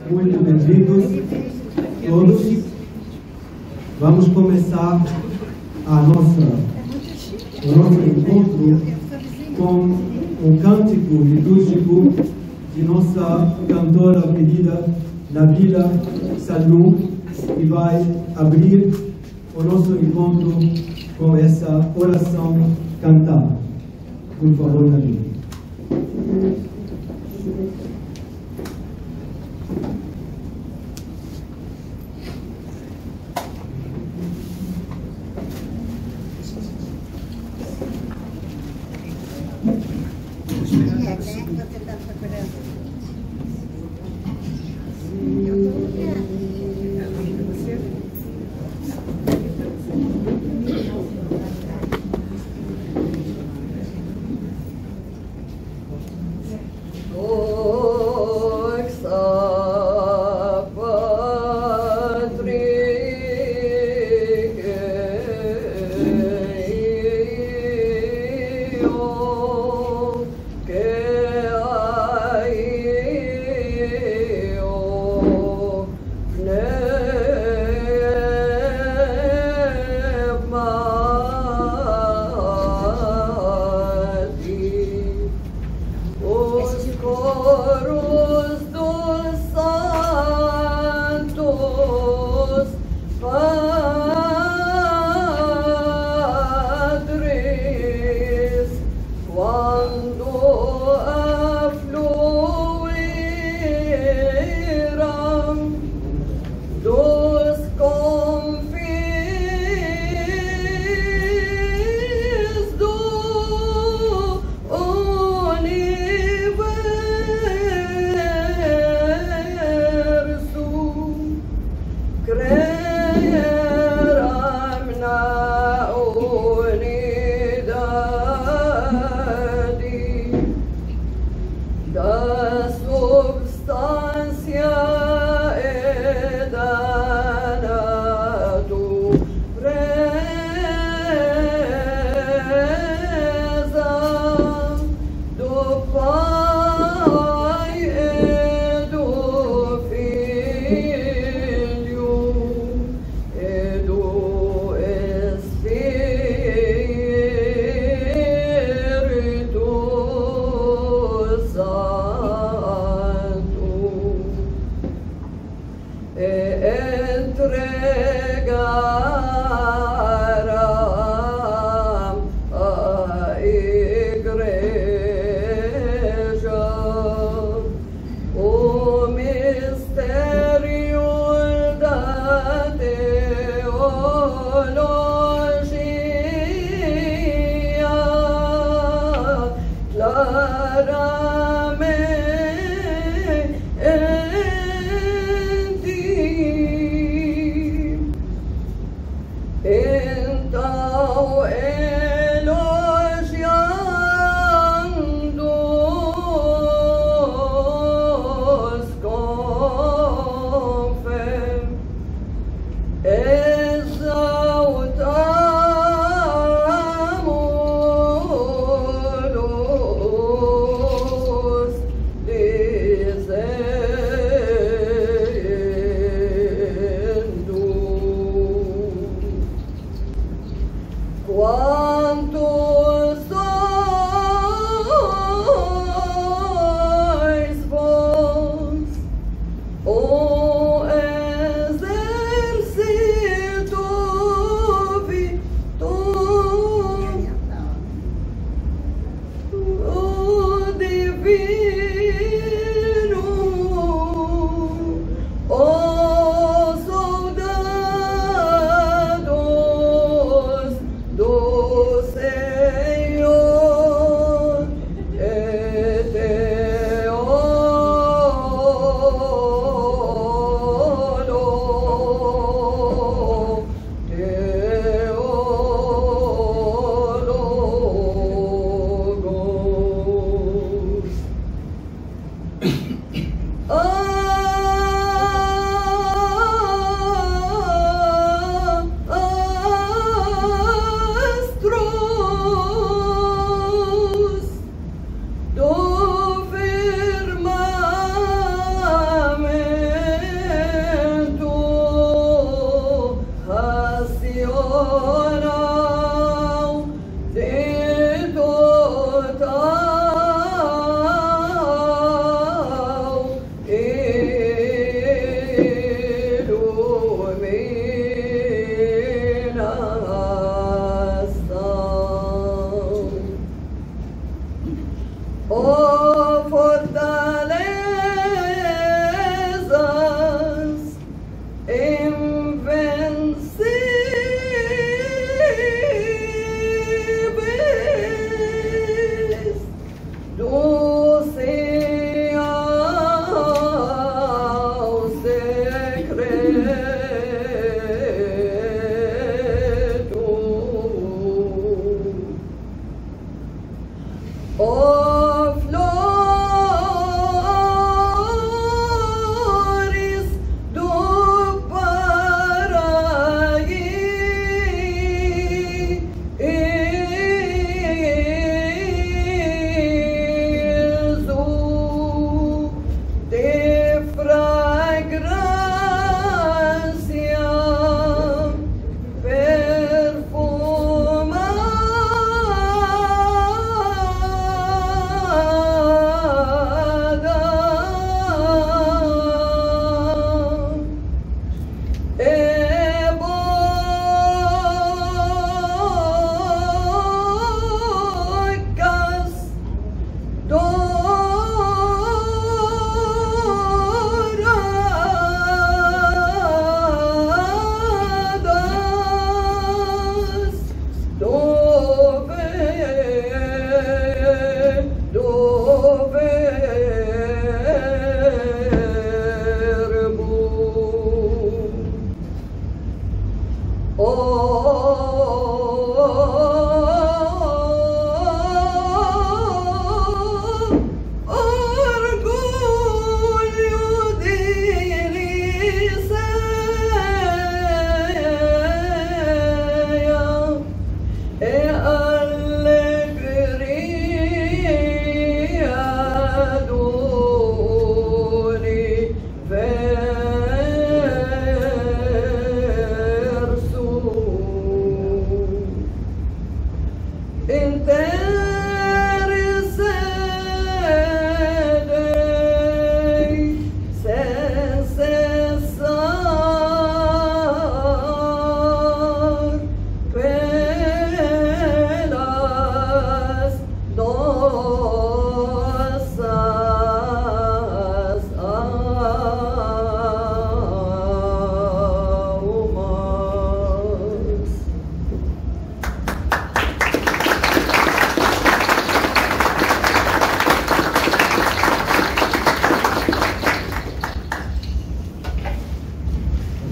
muito bem-vindos todos. Vamos começar o nosso encontro com um cântico litúrgico de nossa cantora querida Nabila Salum, que vai abrir o nosso encontro com essa oração cantada. Por favor, Nabila.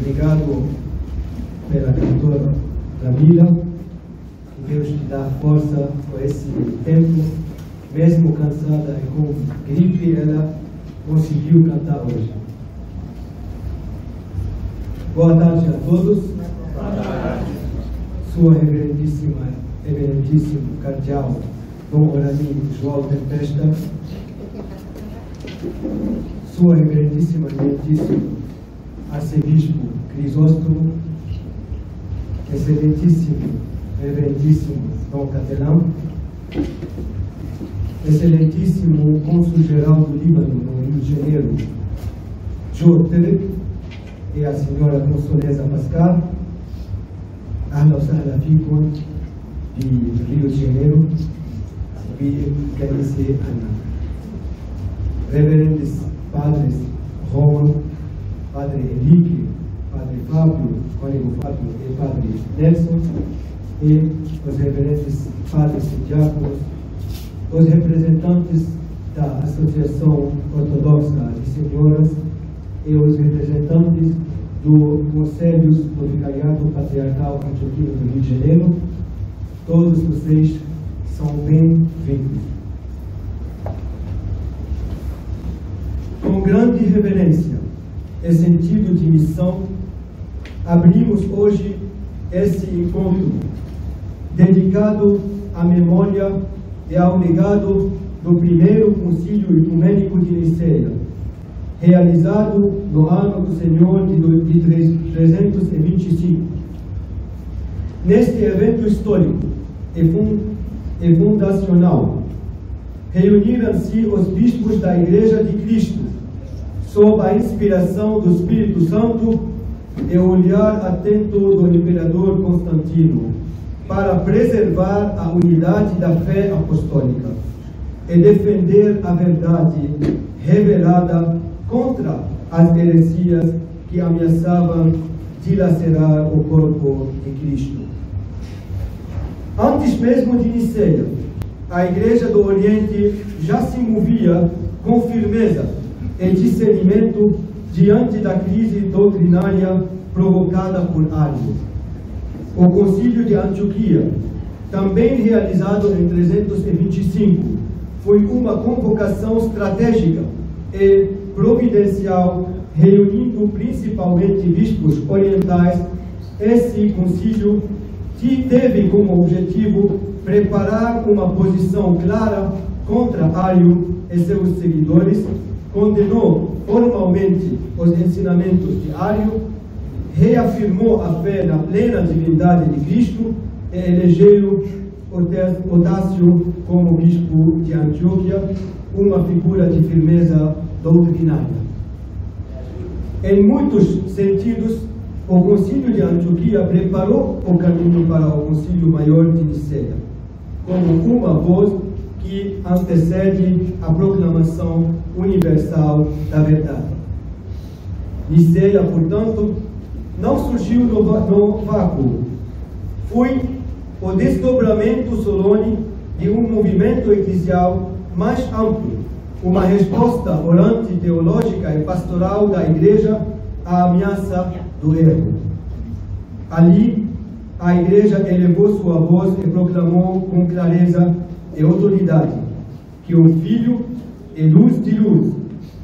Obrigado pela cantora Ramila. Que Deus te dá força por esse tempo. Mesmo cansada e com gripe, ela conseguiu cantar hoje. Boa tarde a todos. Boa tarde. Sua reverendíssimo cardeal Dom Orani João Tempesta, Sua reverendíssima eminentíssimo arcebispo Crisóstomo, excelentíssimo reverendíssimo Dom Capelão, excelentíssimo cônsul-geral do Líbano no Rio de Janeiro, Joe Terek, e a senhora Consoleza Pascal, Ahla Sahla Fikum, de Rio de Janeiro, e Canice Ana. Reverendos Padres Roman, Padre Henrique, Padre Fábio, Cônego Fábio e Padre Nelson, e os reverendos Padres e Diáconos, os representantes da Associação Ortodoxa de Senhoras e os representantes do Conselho do Vicariato Patriarcal Antioquino do Rio de Janeiro, todos vocês são bem-vindos. Com grande reverência e sentido de missão, abrimos hoje esse encontro dedicado à memória e ao legado do primeiro Concílio Ecumênico de Niceia, realizado no ano do Senhor de 325. Neste evento histórico e fundacional, reuniram-se os bispos da Igreja de Cristo, sob a inspiração do Espírito Santo e o olhar atento do imperador Constantino, para preservar a unidade da fé apostólica e defender a verdade revelada contra as heresias que ameaçavam dilacerar o corpo de Cristo. Antes mesmo de Niceia, a Igreja do Oriente já se movia com firmeza e discernimento diante da crise doutrinária provocada por Ário. O Concílio de Antioquia, também realizado em 325, foi uma convocação estratégica e providencial, reunindo principalmente bispos orientais. Esse concílio teve como objetivo preparar uma posição clara contra Ario e seus seguidores, condenou formalmente os ensinamentos de Ario, reafirmou a fé na plena divindade de Cristo e elegeu Odácio como bispo de Antioquia, uma figura de firmeza doutrinária. Em muitos sentidos, o Concílio de Antioquia preparou o caminho para o Concílio Maior de Niceia, como uma voz que antecede a proclamação universal da verdade. Niceia, portanto, não surgiu no vácuo. Foi o desdobramento solene de um movimento eclesial mais amplo, uma resposta orante, teológica e pastoral da Igreja à ameaça do erro. Ali, a Igreja elevou sua voz e proclamou com clareza e autoridade que o Filho é luz de luz,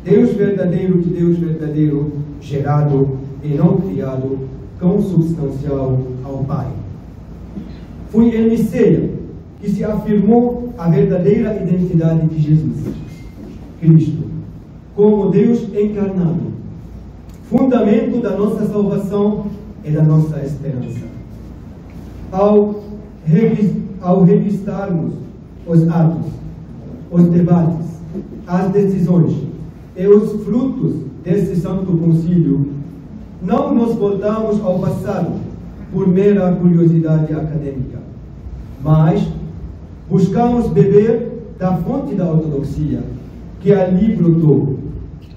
Deus verdadeiro de Deus verdadeiro, gerado e não criado, consubstancial ao Pai. Foi em Niceia que se afirmou a verdadeira identidade de Jesus Cristo, como Deus encarnado, fundamento da nossa salvação e da nossa esperança. Ao revistarmos os atos, os debates, as decisões e os frutos desse santo concílio, não nos voltamos ao passado por mera curiosidade acadêmica, mas buscamos beber da fonte da ortodoxia que ali brotou,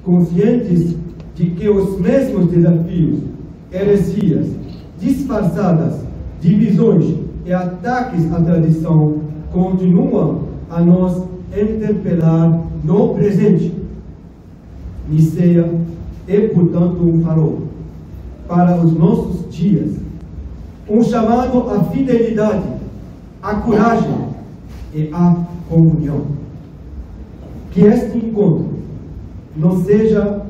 conscientes de que os mesmos desafios, heresias, disfarçadas, divisões e ataques à tradição continuam a nos interpelar no presente. Niceia é, portanto, um farol para os nossos dias, um chamado à fidelidade, à coragem e à comunhão. Que este encontro não seja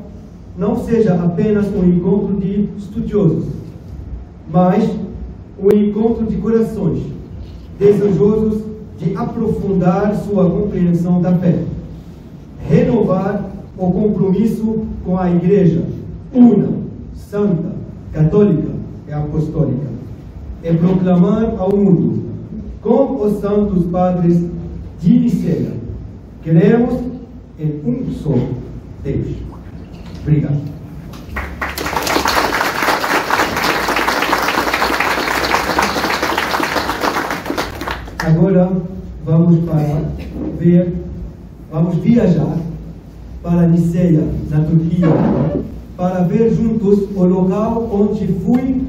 apenas um encontro de estudiosos, mas um encontro de corações desejosos de aprofundar sua compreensão da fé, renovar o compromisso com a Igreja una, santa, católica e apostólica, e proclamar ao mundo, com os santos padres de Niceia, cremos em um só Deus. Obrigado. Agora vamos viajar para Niceia, na Turquia, para ver juntos o local onde foi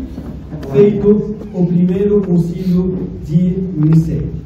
feito o primeiro concílio de Niceia.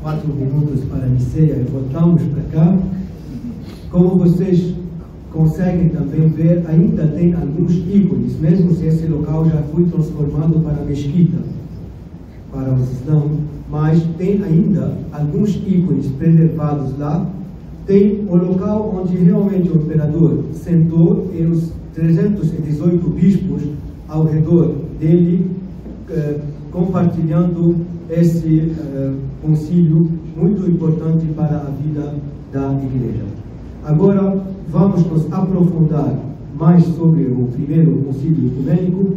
4 minutos para Niceia e voltamos para cá. Como vocês conseguem também ver, ainda tem alguns ícones, mesmo se esse local já foi transformado para mesquita, para os islãs, mas tem ainda alguns ícones preservados lá. Tem o local onde realmente o imperador sentou e os 318 bispos ao redor dele, compartilhando esse concílio muito importante para a vida da igreja. Agora vamos nos aprofundar mais sobre o primeiro concílio ecumênico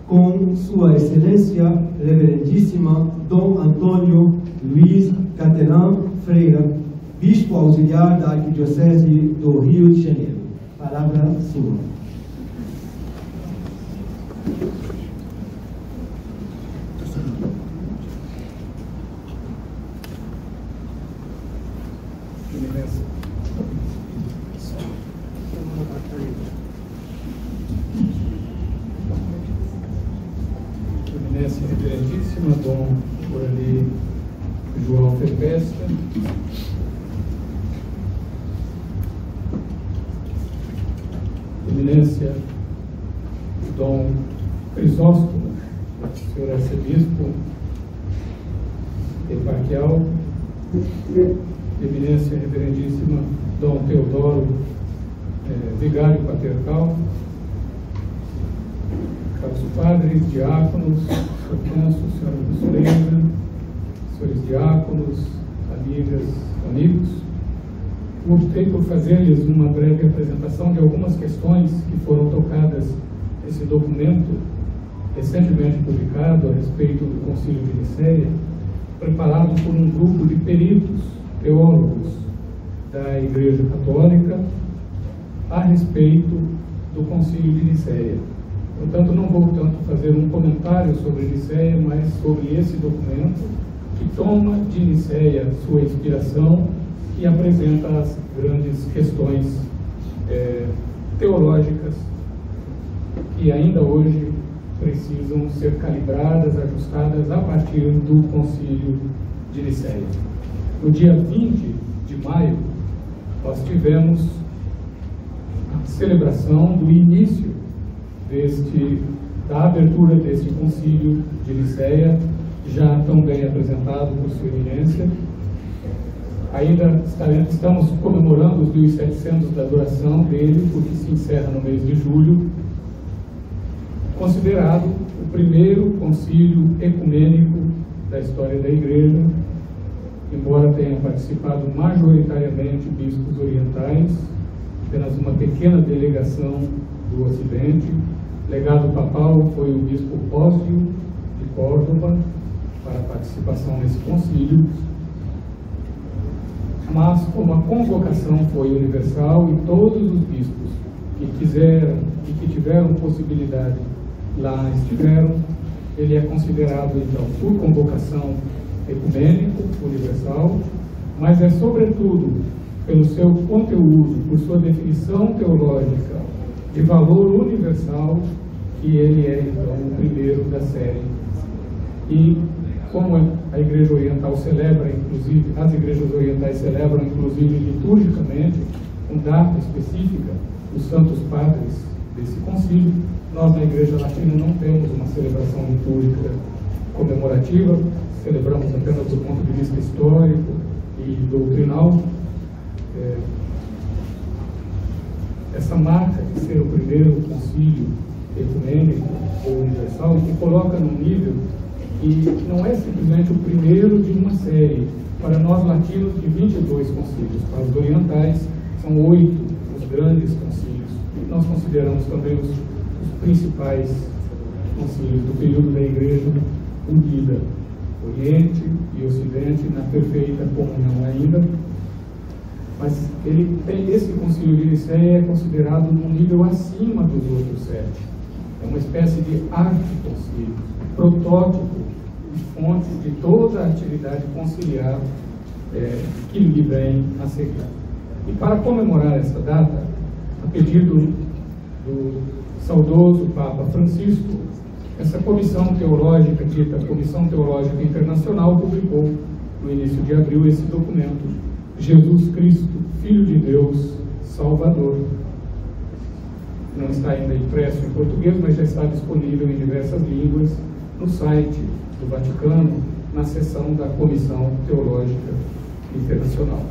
com Sua Excelência Reverendíssima Dom Antônio Luiz Catelan Freira, Bispo Auxiliar da Arquidiocese do Rio de Janeiro. Palavra sua. Eminência Reverendíssima Dom Orali João Tempesta, Eminência Dom Crisóstomo, Senhor Arcebispo Eparquial, Eminência Reverendíssima Dom Teodoro, Vigário Patriarcal, caros padres, diáconos, Sr. Canso, Sra. Consuleira, senhores diáconos, amigas, amigos, optei por fazer-lhes uma breve apresentação de algumas questões que foram tocadas nesse documento recentemente publicado a respeito do Concílio de Niceia, preparado por um grupo de peritos, teólogos da Igreja Católica a respeito do Concílio de Niceia. Portanto, não vou tanto fazer um comentário sobre Niceia, mas sobre esse documento que toma de Niceia sua inspiração e apresenta as grandes questões teológicas que ainda hoje precisam ser calibradas, ajustadas a partir do Concílio de Niceia. No dia 20 de maio, nós tivemos a celebração do início da abertura deste Concílio de Niceia, já tão bem apresentado por Sua Eminência. Ainda estamos comemorando os 1700 da duração dele, porque se encerra no mês de julho, considerado o primeiro concílio ecumênico da história da Igreja, embora tenham participado majoritariamente bispos orientais, apenas uma pequena delegação do Ocidente. Legado papal foi o bispo Ósio de Córdoba para a participação nesse concílio, mas como a convocação foi universal e todos os bispos que quiseram e que tiveram possibilidade lá estiveram, ele é considerado então por convocação ecumênico, universal, mas é sobretudo pelo seu conteúdo, por sua definição teológica de valor universal, que ele é então o primeiro da série. E como a Igreja Oriental celebra, inclusive, as igrejas orientais celebram inclusive liturgicamente, com data específica, os santos padres desse concílio, nós na Igreja Latina não temos uma celebração litúrgica comemorativa, celebramos apenas do ponto de vista histórico e doutrinal. Essa marca de ser o primeiro concílio ecumênico ou universal, que coloca num nível que não é simplesmente o primeiro de uma série, para nós latinos, de 22 concílios. Para os orientais, são 8 os grandes concílios. Nós consideramos também os principais concílios do período da Igreja unida, Oriente e Ocidente, na perfeita comunhão ainda. Mas esse concílio de Niceia é considerado num nível acima dos outros 7. É uma espécie de arquiconcílio, protótipo e fonte de toda a atividade conciliar que lhe vem a seguir. E para comemorar essa data, a pedido do saudoso Papa Francisco, essa comissão teológica, dita Comissão Teológica Internacional, publicou no início de abril, esse documento, Jesus Cristo, Filho de Deus, Salvador. Não está ainda impresso em português, mas já está disponível em diversas línguas no site do Vaticano, na seção da Comissão Teológica Internacional.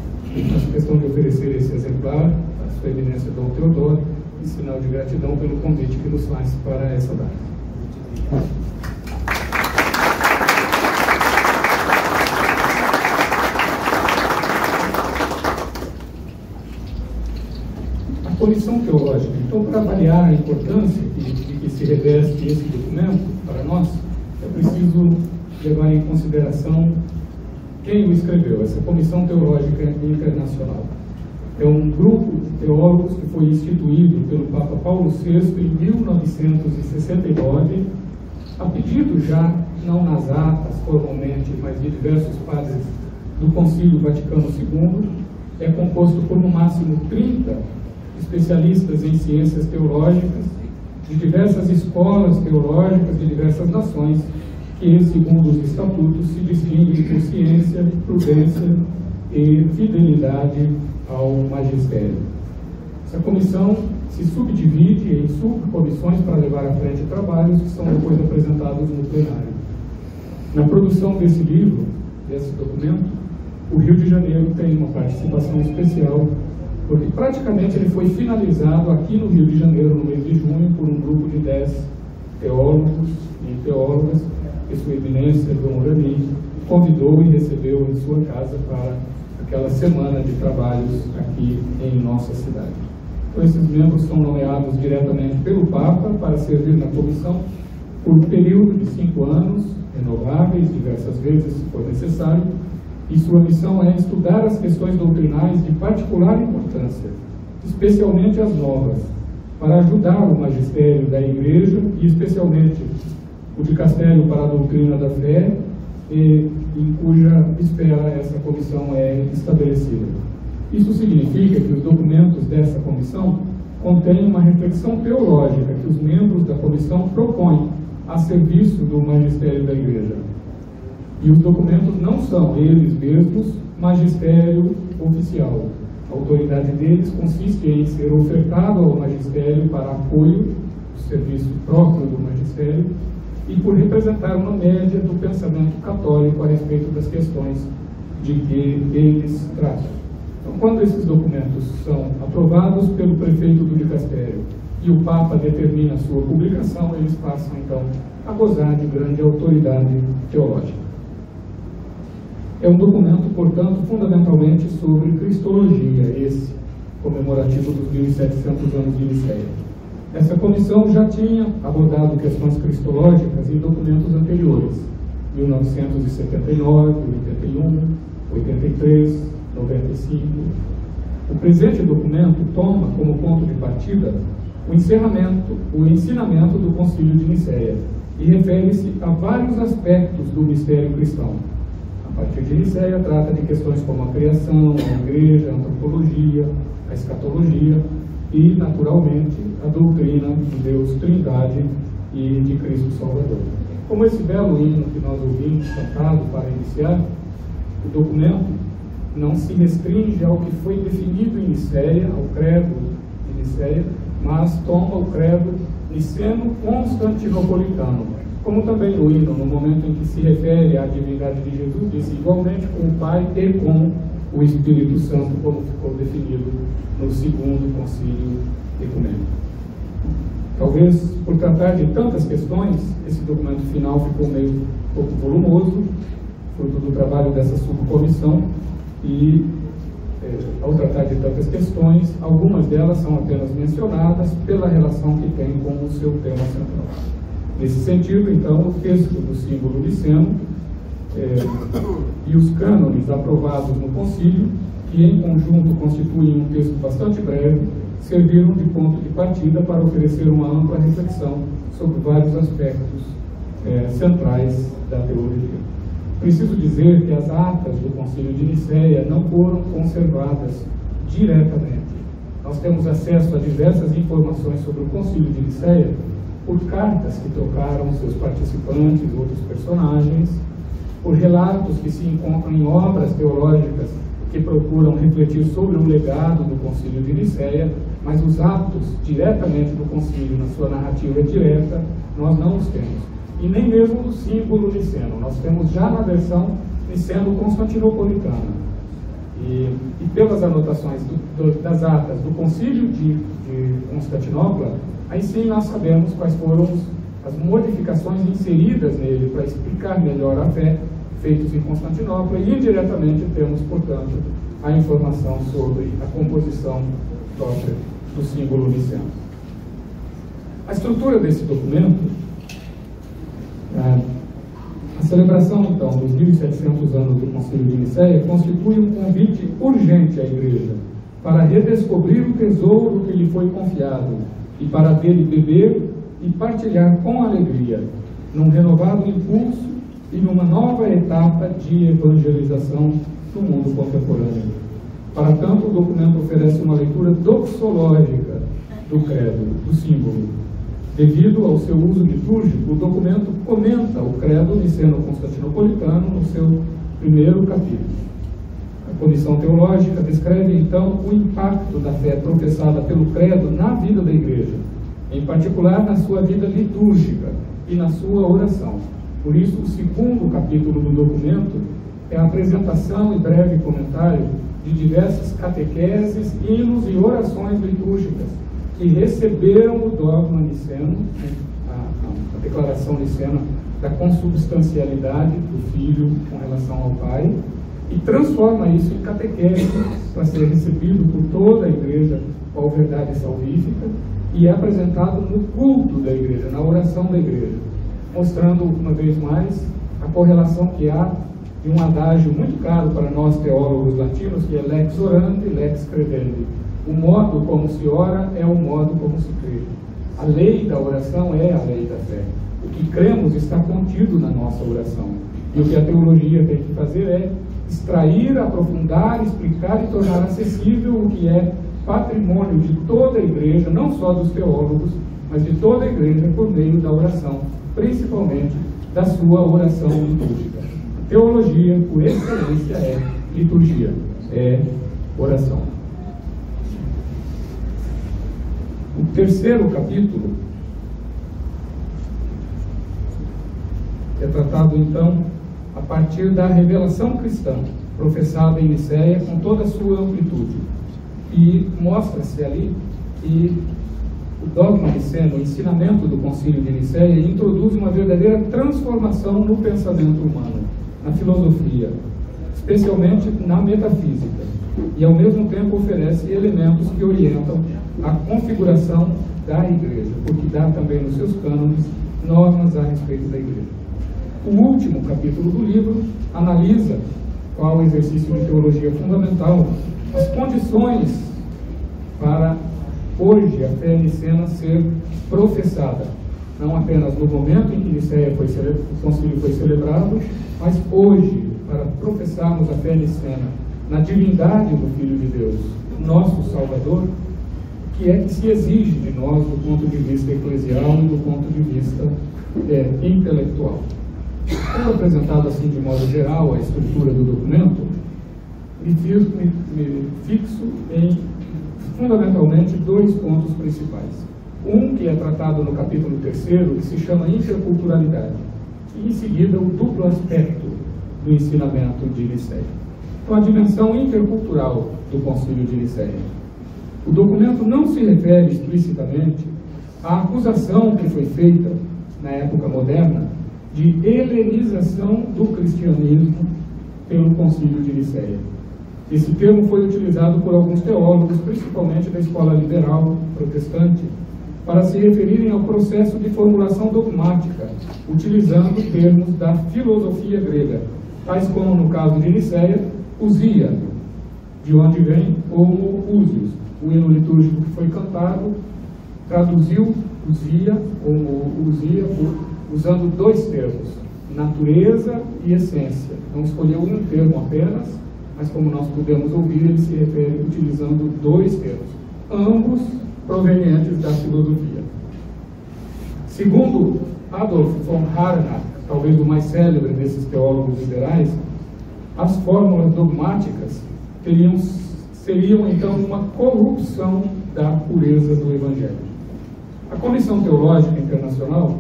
Faço questão de oferecer esse exemplar à Sua Eminência Dom Teodoro, em sinal de gratidão pelo convite que nos faz para essa data. A Comissão Teológica, então, para avaliar a importância que se reveste esse documento para nós, é preciso levar em consideração quem o escreveu, essa Comissão Teológica Internacional. É um grupo de teólogos que foi instituído pelo Papa Paulo VI em 1969, a pedido já, não nas atas formalmente, mas de diversos padres do Concílio Vaticano II. É composto por no máximo 30 especialistas em ciências teológicas, de diversas escolas teológicas de diversas nações, que, segundo os estatutos, se distinguem por ciência, prudência e fidelidade ao magistério. Essa comissão se subdivide em subcomissões para levar à frente trabalhos que são depois apresentados no plenário. Na produção desse livro, desse documento, o Rio de Janeiro tem uma participação especial, porque praticamente ele foi finalizado aqui no Rio de Janeiro, no mês de junho, por um grupo de 10 teólogos e teólogas, que Sua Eminência Dom Rani convidou e recebeu em sua casa para aquela semana de trabalhos aqui em nossa cidade. Então, esses membros são nomeados diretamente pelo Papa para servir na comissão por um período de 5 anos, renováveis diversas vezes, se for necessário, e sua missão é estudar as questões doutrinais de particular importância, especialmente as novas, para ajudar o magistério da Igreja e especialmente o dicastério para a doutrina da fé, em cuja esfera essa comissão é estabelecida. Isso significa que os documentos dessa comissão contêm uma reflexão teológica que os membros da comissão propõem a serviço do magistério da Igreja. E os documentos não são, eles mesmos, magistério oficial. A autoridade deles consiste em ser ofertado ao magistério para apoio do serviço próprio do magistério e por representar uma média do pensamento católico a respeito das questões de que eles tratam. Então, quando esses documentos são aprovados pelo prefeito do dicastério e o Papa determina a sua publicação, eles passam, então, a gozar de grande autoridade teológica. É um documento, portanto, fundamentalmente sobre cristologia, esse comemorativo dos 1700 anos de Nicéia. Essa comissão já tinha abordado questões cristológicas em documentos anteriores, 1979, 81, 83, 95. O presente documento toma como ponto de partida o ensinamento do Concílio de Nicéia e refere-se a vários aspectos do mistério cristão. A partir de Nicéia, trata de questões como a criação, a igreja, a antropologia, a escatologia e, naturalmente, a doutrina de Deus Trindade e de Cristo Salvador. Como esse belo hino que nós ouvimos cantado para iniciar, o documento não se restringe ao que foi definido em Nicéia, ao credo de Nicéia, mas toma o credo niceno-constantinopolitano, como também o hino, no momento em que se refere à divindade de Jesus, diz igualmente com o Pai e com o Espírito Santo, como ficou definido no segundo concílio ecumênico. Talvez por tratar de tantas questões, esse documento final ficou meio um pouco volumoso, fruto do trabalho dessa subcomissão, e ao tratar de tantas questões, algumas delas são apenas mencionadas pela relação que tem com o seu tema central. Nesse sentido, então, o texto do símbolo niceno e os cânones aprovados no concílio, que em conjunto constituem um texto bastante breve, serviram de ponto de partida para oferecer uma ampla reflexão sobre vários aspectos centrais da teologia. Preciso dizer que as atas do Concílio de Nicéia não foram conservadas diretamente. Nós temos acesso a diversas informações sobre o Concílio de Nicéia por cartas que trocaram seus participantes, outros personagens, por relatos que se encontram em obras teológicas que procuram refletir sobre o legado do Concílio de Nicéia, mas os atos diretamente do concílio, na sua narrativa direta, nós não os temos. E nem mesmo do símbolo niceno. Nós temos já na versão niceno-constantinopolitana. E pelas anotações das atas do Concílio de Constantinopla, aí sim nós sabemos quais foram as modificações inseridas nele para explicar melhor a fé, feitos em Constantinopla, e indiretamente temos, portanto, a informação sobre a composição própria do símbolo niceno. A estrutura desse documento, a celebração, então, dos 1700 anos do Concílio de Nicéia constitui um convite urgente à Igreja para redescobrir o tesouro que lhe foi confiado e para dele beber e partilhar com alegria, num renovado impulso e numa nova etapa de evangelização no mundo contemporâneo. Para tanto, o documento oferece uma leitura doxológica do credo, do símbolo. Devido ao seu uso litúrgico, o documento comenta o credo niceno-constantinopolitano no seu primeiro capítulo. A Comissão Teológica descreve, então, o impacto da fé professada pelo credo na vida da Igreja, em particular na sua vida litúrgica e na sua oração. Por isso, o segundo capítulo do documento é a apresentação e breve comentário de diversas catequeses, hinos e orações litúrgicas que receberam o dogma niceno, a declaração nicena da consubstancialidade do Filho com relação ao Pai, e transforma isso em catequese para ser recebido por toda a Igreja qual verdade salvífica, e é apresentado no culto da Igreja, na oração da Igreja, mostrando uma vez mais a correlação que há de um adágio muito caro para nós teólogos latinos, que é lex orandi, lex credendi. O modo como se ora é o modo como se crê. A lei da oração é a lei da fé. O que cremos está contido na nossa oração. E o que a teologia tem que fazer é extrair, aprofundar, explicar e tornar acessível o que é patrimônio de toda a Igreja, não só dos teólogos, mas de toda a Igreja por meio da oração, principalmente da sua oração litúrgica. A teologia, por excelência, é liturgia, é oração. O terceiro capítulo é tratado, então, a partir da revelação cristã, professada em Nicéia com toda a sua amplitude. E mostra-se ali que o dogma niceno, o ensinamento do Concílio de Nicéia, introduz uma verdadeira transformação no pensamento humano, na filosofia, especialmente na metafísica, e ao mesmo tempo oferece elementos que orientam a configuração da Igreja, porque dá também nos seus cânones normas a respeito da Igreja. O último capítulo do livro analisa, qual o exercício de teologia fundamental, as condições para hoje a fé nicena ser professada, não apenas no momento em que Nicéia o concílio foi celebrado, mas hoje, para professarmos a fé nicena na divindade do Filho de Deus, nosso Salvador, que é que se exige de nós do ponto de vista eclesial e do ponto de vista intelectual. Como apresentado assim de modo geral a estrutura do documento, me fixo em fundamentalmente dois pontos principais. Um que é tratado no capítulo 3º, que se chama interculturalidade, e em seguida o duplo aspecto do ensinamento de Nicéia. Então, a dimensão intercultural do Concílio de Nicéia. O documento não se refere explicitamente à acusação que foi feita na época moderna de helenização do cristianismo pelo Concílio de Nicéia. Esse termo foi utilizado por alguns teólogos, principalmente da escola liberal protestante, para se referirem ao processo de formulação dogmática, utilizando termos da filosofia grega, tais como, no caso de Nicéia, usia, de onde vem homo usius. O hino litúrgico que foi cantado traduziu usia, homo usia, usando dois termos, natureza e essência. Não escolheu um termo apenas, mas como nós pudemos ouvir, ele se refere utilizando dois termos, ambos provenientes da filosofia. Segundo Adolf von Harnack, talvez o mais célebre desses teólogos liberais, as fórmulas dogmáticas seriam então uma corrupção da pureza do Evangelho. A Comissão Teológica Internacional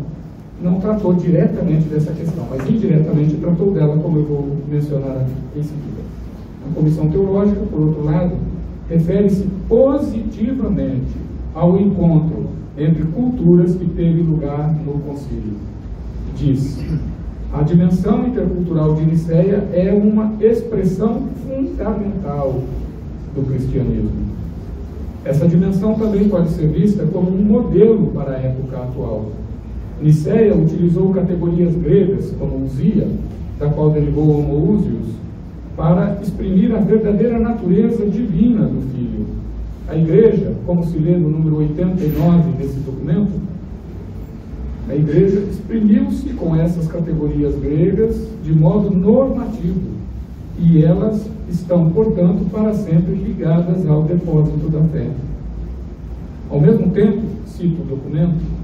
não tratou diretamente dessa questão, mas indiretamente tratou dela, como eu vou mencionar em seguida. A Comissão Teológica, por outro lado, refere-se positivamente ao encontro entre culturas que teve lugar no concílio. Diz: a dimensão intercultural de Nicéia é uma expressão fundamental do cristianismo. Essa dimensão também pode ser vista como um modelo para a época atual. Nicéia utilizou categorias gregas, como usia, da qual derivou homoousios, para exprimir a verdadeira natureza divina do Filho. A Igreja, como se lê no número 89 desse documento, a Igreja exprimiu-se com essas categorias gregas de modo normativo, e elas estão, portanto, para sempre ligadas ao depósito da fé. Ao mesmo tempo, cito o documento,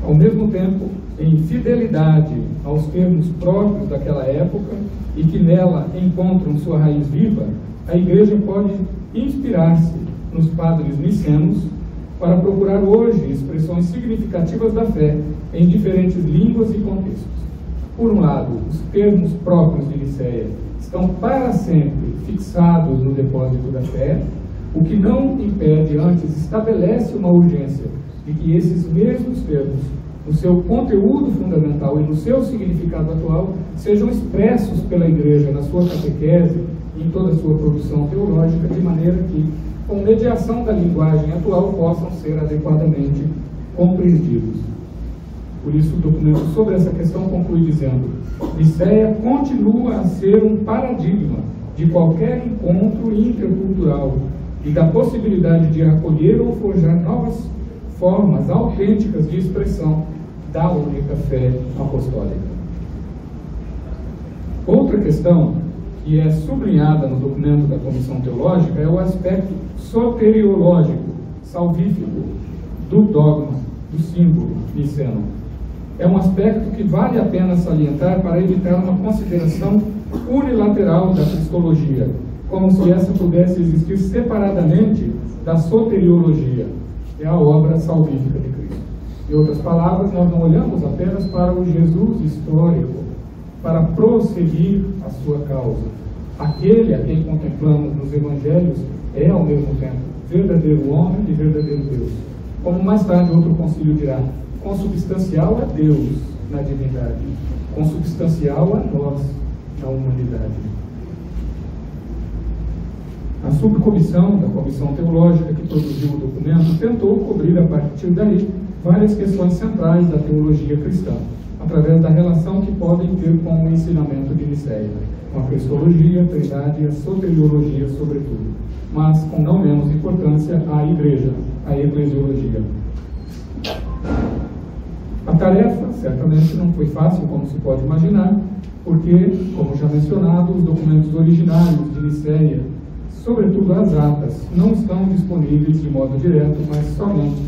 ao mesmo tempo, em fidelidade aos termos próprios daquela época e que nela encontram sua raiz viva, a Igreja pode inspirar-se nos padres nicenos para procurar hoje expressões significativas da fé em diferentes línguas e contextos. Por um lado, os termos próprios de Nicéia estão para sempre fixados no depósito da fé, o que não impede, antes estabelece uma urgência de que esses mesmos termos, no seu conteúdo fundamental e no seu significado atual, sejam expressos pela Igreja na sua catequese e em toda a sua produção teológica, de maneira que, com mediação da linguagem atual, possam ser adequadamente compreendidos. Por isso, o documento sobre essa questão conclui dizendo: Nicéia continua a ser um paradigma de qualquer encontro intercultural e da possibilidade de acolher ou forjar novas formas autênticas de expressão da única fé apostólica. Outra questão que é sublinhada no documento da Comissão Teológica é o aspecto soteriológico, salvífico, do dogma, do símbolo niceno. É um aspecto que vale a pena salientar para evitar uma consideração unilateral da cristologia, como se essa pudesse existir separadamente da soteriologia, é a obra salvífica de Cristo. Em outras palavras, nós não olhamos apenas para o Jesus histórico, para prosseguir a sua causa. Aquele a quem contemplamos nos Evangelhos é, ao mesmo tempo, verdadeiro homem e verdadeiro Deus. Como mais tarde outro concílio dirá, consubstancial a Deus na divindade, consubstancial a nós na humanidade. A subcomissão da Comissão Teológica que produziu o documento tentou cobrir, a partir daí, várias questões centrais da teologia cristã, através da relação que podem ter com o ensinamento de Nicéia, com a cristologia, a trindade e a soteriologia, sobretudo, mas com não menos importância a Igreja, a eclesiologia. A tarefa certamente não foi fácil, como se pode imaginar, porque, como já mencionado, os documentos originários de Nicéia, sobretudo as atas, não estão disponíveis de modo direto, mas somente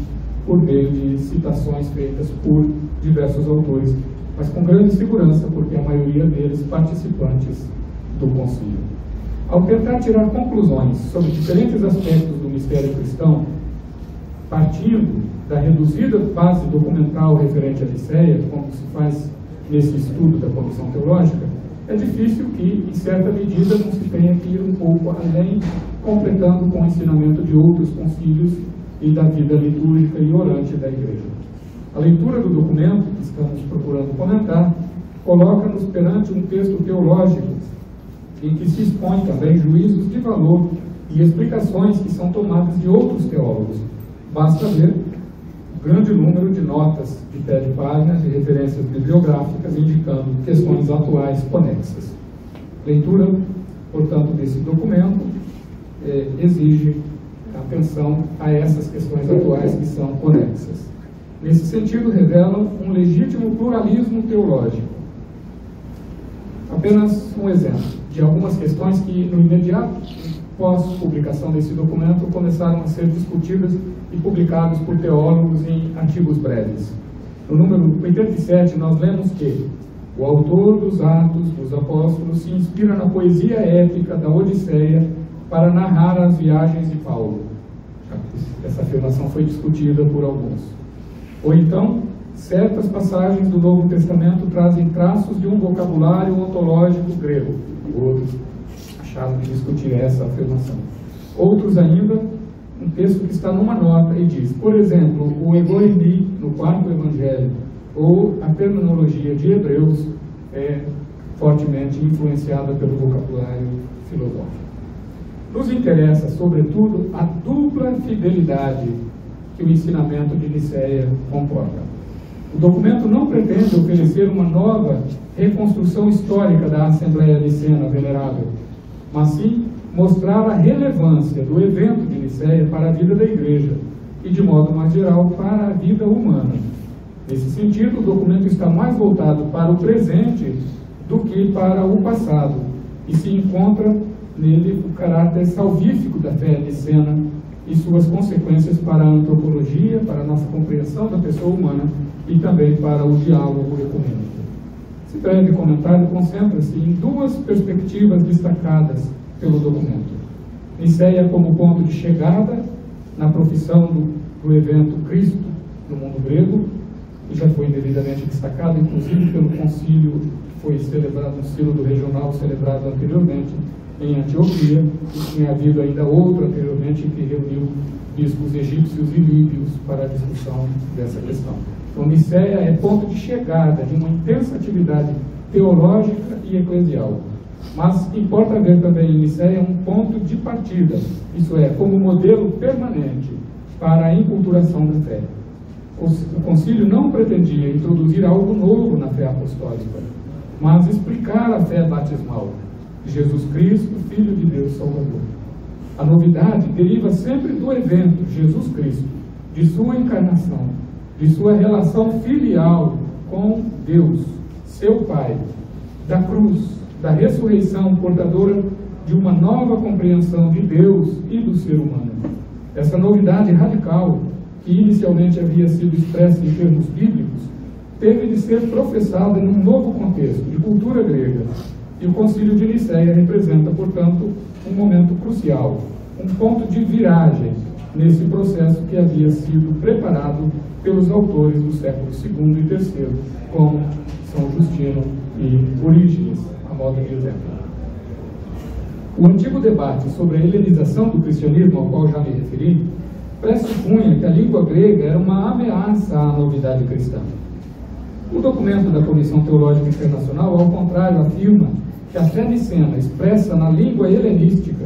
por meio de citações feitas por diversos autores, mas com grande segurança, porque a maioria deles participantes do concílio. Ao tentar tirar conclusões sobre diferentes aspectos do mistério cristão, partindo da reduzida base documental referente à Nicéia, como se faz nesse estudo da Comissão Teológica, é difícil que, em certa medida, não se tenha que ir um pouco além, completando com o ensinamento de outros concílios e da vida litúrgica e orante da Igreja. A leitura do documento, que estamos procurando comentar, coloca-nos perante um texto teológico em que se expõe também juízos de valor e explicações que são tomadas de outros teólogos. Basta ver o grande número de notas de pé de página, de referências bibliográficas, indicando questões atuais conexas. Leitura, portanto, desse documento exige atenção a essas questões atuais que são conexas. Nesse sentido, revelam um legítimo pluralismo teológico. Apenas um exemplo de algumas questões que, no imediato pós-publicação desse documento, começaram a ser discutidas e publicados por teólogos em artigos breves. no número 87, nós lemos que o autor dos Atos dos Apóstolos se inspira na poesia épica da Odisseia para narrar as viagens de Paulo. Essa afirmação foi discutida por alguns. Ou então, certas passagens do Novo Testamento trazem traços de um vocabulário ontológico grego. Outros acharam de discutir essa afirmação. Outros ainda, um texto que está numa nota e diz, por exemplo, o egoimi no quarto evangelho, ou a terminologia de Hebreus é fortemente influenciada pelo vocabulário filosófico. Nos interessa, sobretudo, a dupla fidelidade que o ensinamento de Nicéia comporta. O documento não pretende oferecer uma nova reconstrução histórica da Assembleia Nicena Venerável, mas sim mostrar a relevância do evento de Nicéia para a vida da Igreja e, de modo mais geral, para a vida humana. Nesse sentido, o documento está mais voltado para o presente do que para o passado, e se encontra nele o caráter salvífico da fé nicena e suas consequências para a antropologia, para a nossa compreensão da pessoa humana e também para o diálogo ecumênico. Esse breve comentário concentra-se em duas perspectivas destacadas pelo documento. Nicéia como ponto de chegada na profissão do evento Cristo no mundo grego, que já foi devidamente destacado, inclusive pelo concílio que foi celebrado no Sínodo Regional, celebrado anteriormente em Antioquia, e tinha havido ainda outro anteriormente que reuniu bispos egípcios e líbios para a discussão dessa questão. Então, Nicéia é ponto de chegada de uma intensa atividade teológica e eclesial. Mas importa ver também em Nicéia um ponto de partida, isso é, como modelo permanente para a enculturação da fé. O concílio não pretendia introduzir algo novo na fé apostólica, mas explicar a fé batismal de Jesus Cristo, Filho de Deus Salvador. A novidade deriva sempre do evento Jesus Cristo, de sua encarnação, de sua relação filial com Deus, seu Pai, da cruz, da ressurreição portadora de uma nova compreensão de Deus e do ser humano. Essa novidade radical, que inicialmente havia sido expressa em termos bíblicos, teve de ser professada num novo contexto de cultura grega, e o Concílio de Nicéia representa, portanto, um momento crucial, um ponto de viragem nesse processo que havia sido preparado pelos autores do século II e III, como São Justino e Orígenes, a modo de exemplo. O antigo debate sobre a helenização do cristianismo, ao qual já me referi, pressupunha que a língua grega era uma ameaça à novidade cristã. O documento da Comissão Teológica Internacional, ao contrário, afirma que a fé nicena, expressa na língua helenística,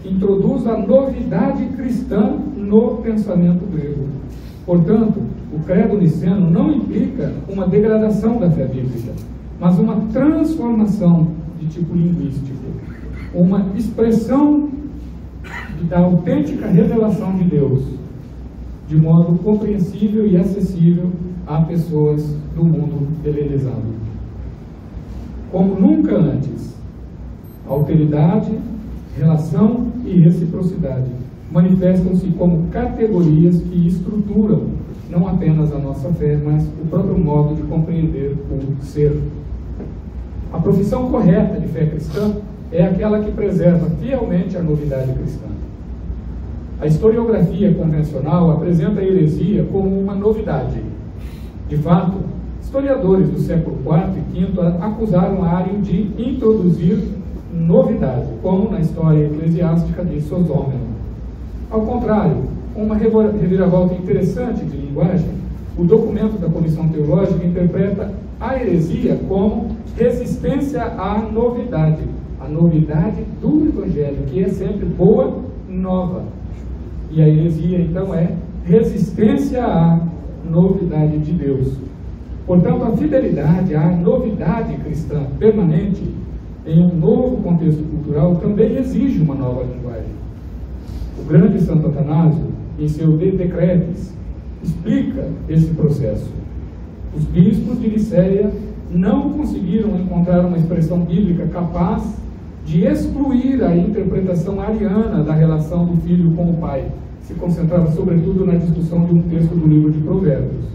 introduz a novidade cristã no pensamento grego. Portanto, o credo niceno não implica uma degradação da fé bíblica, mas uma transformação de tipo linguístico, uma expressão da autêntica revelação de Deus, de modo compreensível e acessível a pessoas do mundo helenizado. Como nunca antes, alteridade, relação e reciprocidade manifestam-se como categorias que estruturam não apenas a nossa fé, mas o próprio modo de compreender o ser. A profissão correta de fé cristã é aquela que preserva fielmente a novidade cristã. A historiografia convencional apresenta a heresia como uma novidade. De fato, historiadores do século IV e V acusaram Ário de introduzir novidade, como na história eclesiástica de Sosômeno. Ao contrário, uma reviravolta interessante de linguagem, o documento da Comissão Teológica interpreta a heresia como resistência à novidade, a novidade do Evangelho, que é sempre boa e nova. E a heresia, então, é resistência à novidade de Deus. Portanto, a fidelidade à novidade cristã permanente em um novo contexto cultural também exige uma nova linguagem. O grande Santo Atanásio, em seu De Decretis, explica esse processo. Os bispos de Nicéia não conseguiram encontrar uma expressão bíblica capaz de excluir a interpretação ariana da relação do filho com o pai. Se concentrava sobretudo na discussão de um texto do livro de Provérbios.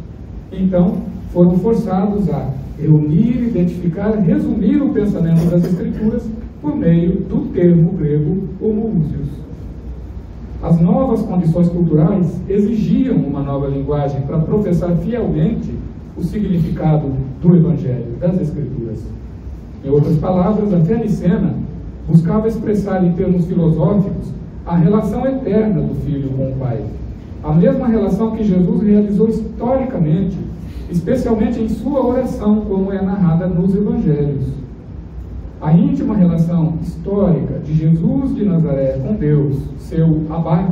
Então, foram forçados a reunir, identificar, resumir o pensamento das Escrituras por meio do termo grego homoousios. As novas condições culturais exigiam uma nova linguagem para professar fielmente o significado do Evangelho, das Escrituras. Em outras palavras, a fé nicena buscava expressar em termos filosóficos a relação eterna do Filho com o Pai. A mesma relação que Jesus realizou historicamente, especialmente em sua oração, como é narrada nos Evangelhos. A íntima relação histórica de Jesus de Nazaré com Deus, seu Abá,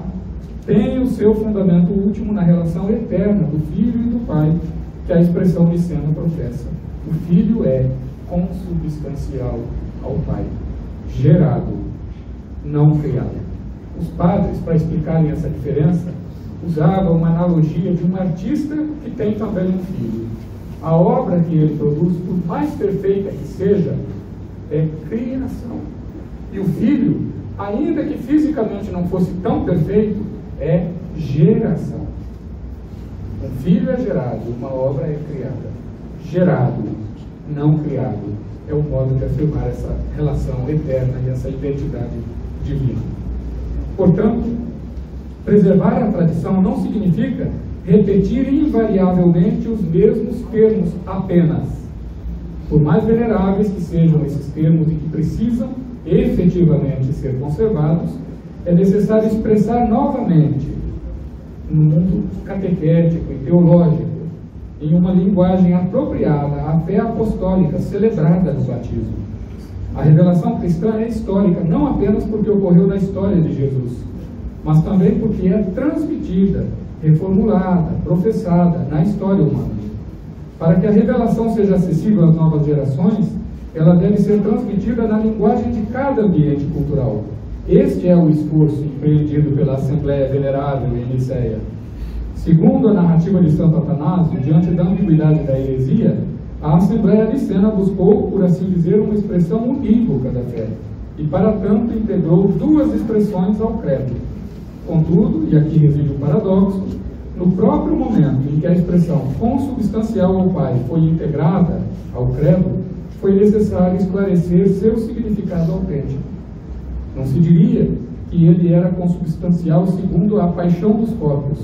tem o seu fundamento último na relação eterna do Filho e do Pai, que a expressão nicena professa. O Filho é consubstancial ao Pai, gerado, não criado. Os padres, para explicarem essa diferença, usavam uma analogia de um artista que tem também um filho. A obra que ele produz, por mais perfeita que seja, é criação. E o filho, ainda que fisicamente não fosse tão perfeito, é geração. Um filho é gerado, uma obra é criada. Gerado, não criado, é o modo de afirmar essa relação eterna e essa identidade divina. Portanto, preservar a tradição não significa repetir invariavelmente os mesmos termos apenas. Por mais veneráveis que sejam esses termos e que precisam efetivamente ser conservados, é necessário expressar novamente, no mundo catequético e teológico, em uma linguagem apropriada à fé apostólica celebrada no batismo. A revelação cristã é histórica, não apenas porque ocorreu na história de Jesus, mas também porque é transmitida, reformulada, professada na história humana. Para que a revelação seja acessível às novas gerações, ela deve ser transmitida na linguagem de cada ambiente cultural. Este é o esforço empreendido pela Assembleia Venerável em Nicéia. Segundo a narrativa de Santo Atanásio, diante da ambiguidade da heresia, a Assembleia Nicena buscou, por assim dizer, uma expressão unívoca da fé, e para tanto integrou duas expressões ao credo. Contudo, e aqui reside o paradoxo, no próprio momento em que a expressão consubstancial ao Pai foi integrada ao credo, foi necessário esclarecer seu significado autêntico. Não se diria que ele era consubstancial segundo a paixão dos corpos,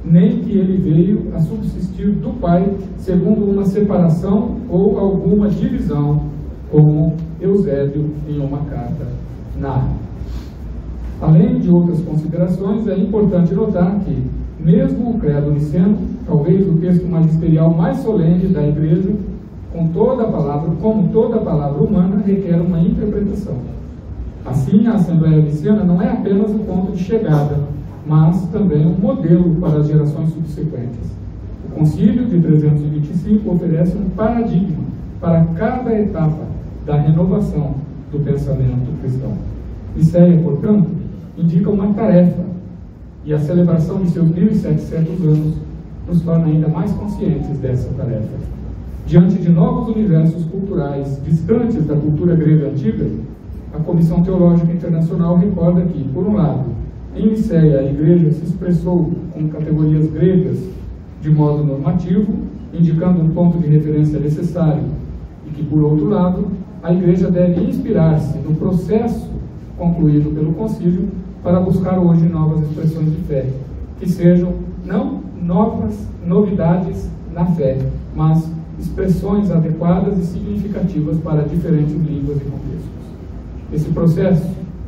nem que ele veio a subsistir do Pai segundo uma separação ou alguma divisão, como Eusébio em uma carta narra. Além de outras considerações, é importante notar que, mesmo o credo niceno, talvez o texto magisterial mais solene da Igreja, como toda palavra humana, requer uma interpretação. Assim, a Assembleia Nicena não é apenas o ponto de chegada, mas também um modelo para as gerações subsequentes. O Concílio de 325 oferece um paradigma para cada etapa da renovação do pensamento cristão. Nicéia, portanto, indica uma tarefa, e a celebração de seus 1.700 anos nos torna ainda mais conscientes dessa tarefa. Diante de novos universos culturais distantes da cultura grega antiga, a Comissão Teológica Internacional recorda que, por um lado, em Nicéia a Igreja se expressou com categorias gregas de modo normativo, indicando um ponto de referência necessário, e que, por outro lado, a Igreja deve inspirar-se no processo concluído pelo Concílio para buscar hoje novas expressões de fé, que sejam não novas novidades na fé, mas expressões adequadas e significativas para diferentes línguas e contextos. Esse processo,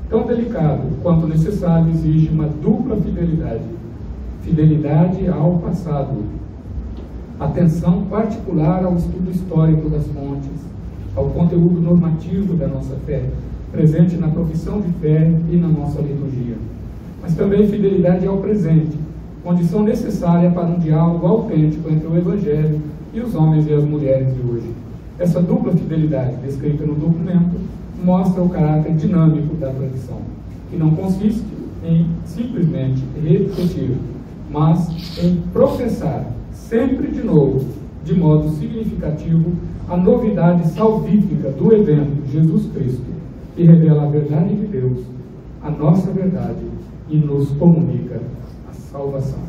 tão delicado quanto necessário, exige uma dupla fidelidade. Fidelidade ao passado, atenção particular ao estudo histórico das fontes, ao conteúdo normativo da nossa fé, presente na profissão de fé e na nossa liturgia. Mas também fidelidade ao presente, condição necessária para um diálogo autêntico entre o Evangelho e os homens e as mulheres de hoje. Essa dupla fidelidade, descrita no documento, mostra o caráter dinâmico da tradição, que não consiste em simplesmente repetir, mas em professar sempre de novo, de modo significativo, a novidade salvífica do evento Jesus Cristo, que revela a verdade de Deus, a nossa verdade, e nos comunica a salvação.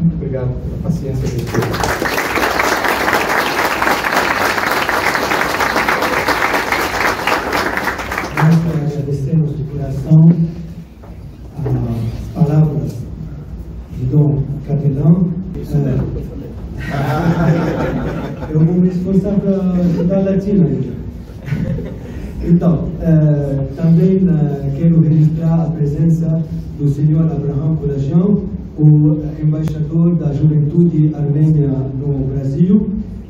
Muito obrigado pela paciência de vocês. nós agradecemos de coração as palavras de Dom Capelão. Isso mesmo que eu falei. Eu vou me esforçar para estudar latino ainda. Então, também quero registrar a presença do senhor Abraham Kolajão, o embaixador da Juventude Armênia no Brasil,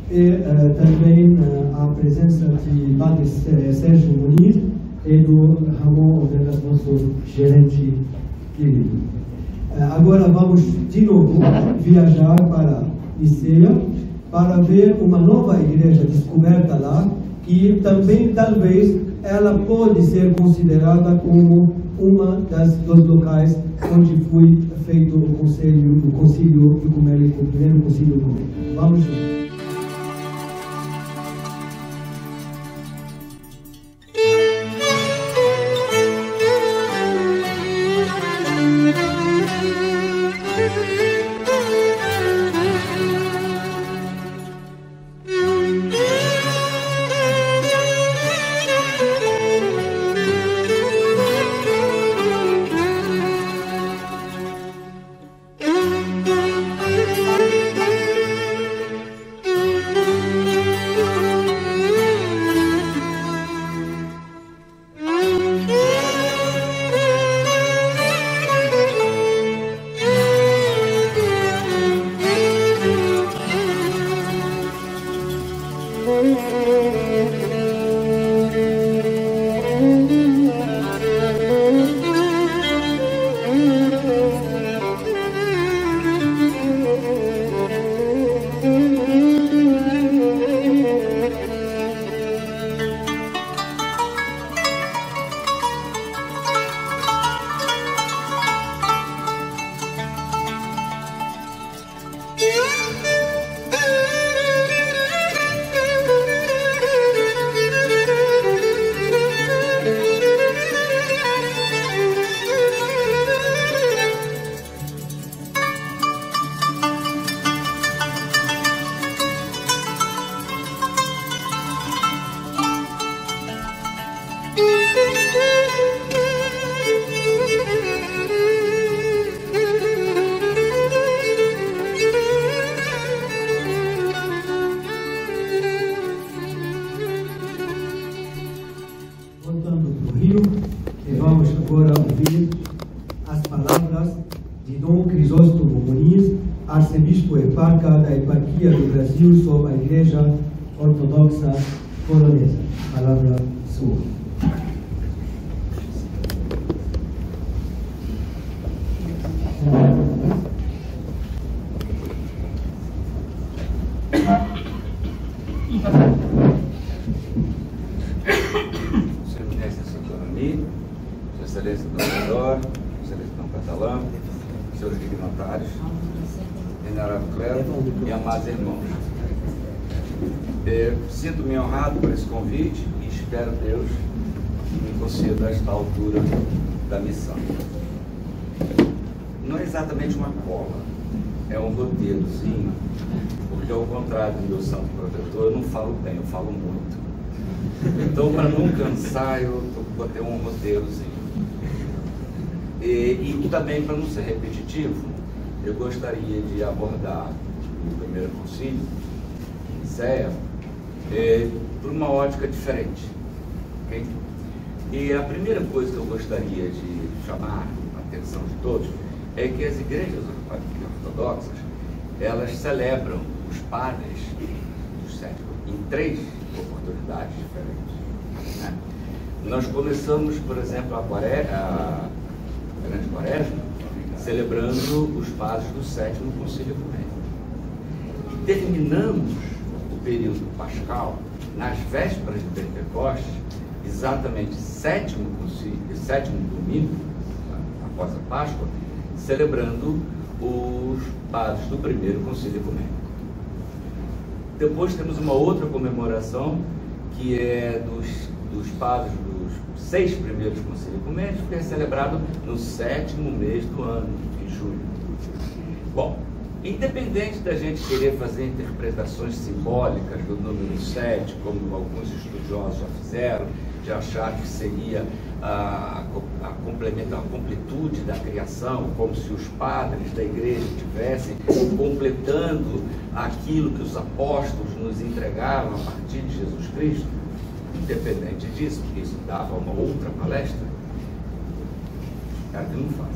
e também a presença de Padre Sérgio Muniz e do Ramon Ordenas, nosso gerente querido. Agora vamos de novo viajar para Niceia para ver uma nova igreja descoberta lá, que também talvez ela pode ser considerada como uma dos locais onde foi feito o concílio ecumênico, o primeiro concílio ecumênico. Vamos juntos. Arcebispo Eparca da Eparquia do Brasil sobre a Igreja Ortodoxa Polonesa. Palavra sua. Sua Eminência Santorani, Sua Excelência Dom Teodoro, Sua Excelência Dom Catalã, senhores dignatários, venerável clero e amados irmãos. Sinto-me honrado por esse convite e espero Deus que me conceda esta altura da missão. Não é exatamente uma cola, é um roteirozinho, porque ao contrário do meu santo protetor, eu não falo bem, eu falo muito. Então, para não cansar, eu botei um roteirozinho. E também, para não ser repetitivo, eu gostaria de abordar o primeiro concílio, em Niceia, por uma ótica diferente. Okay? E a primeira coisa que eu gostaria de chamar a atenção de todos é que as igrejas ortodoxas, elas celebram os padres do século em 3 oportunidades diferentes. Né? Nós começamos, por exemplo, a Grande Quaresma, celebrando os padres do 7º Concílio Ecumênico. E terminamos o período pascal nas vésperas de Pentecostes, exatamente 7º domingo, após a Páscoa, celebrando os padres do 1º Concílio Ecumênico. Depois temos uma outra comemoração, que é dos padres dos 6 primeiros concílios ecumênicos, que é celebrado no 7º mês do ano, em julho. Bom, independente da gente querer fazer interpretações simbólicas do número 7, como alguns estudiosos já fizeram, de achar que seria a completude da criação, como se os padres da igreja estivessem completando aquilo que os apóstolos nos entregavam a partir de Jesus Cristo. Independente disso, porque isso dava uma outra palestra, cara que não faz.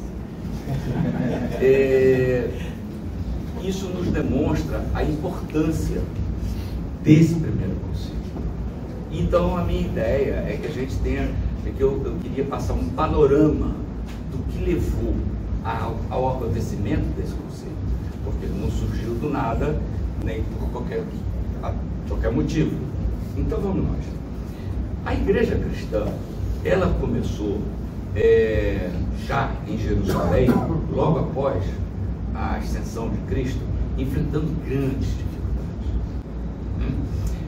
Isso nos demonstra a importância desse primeiro concílio. Então, a minha ideia é que a gente tenha, eu queria passar um panorama do que levou ao acontecimento desse concílio, porque ele não surgiu do nada, nem por qualquer motivo. Então, vamos nós. A igreja cristã, ela começou já em Jerusalém, logo após a ascensão de Cristo, enfrentando grandes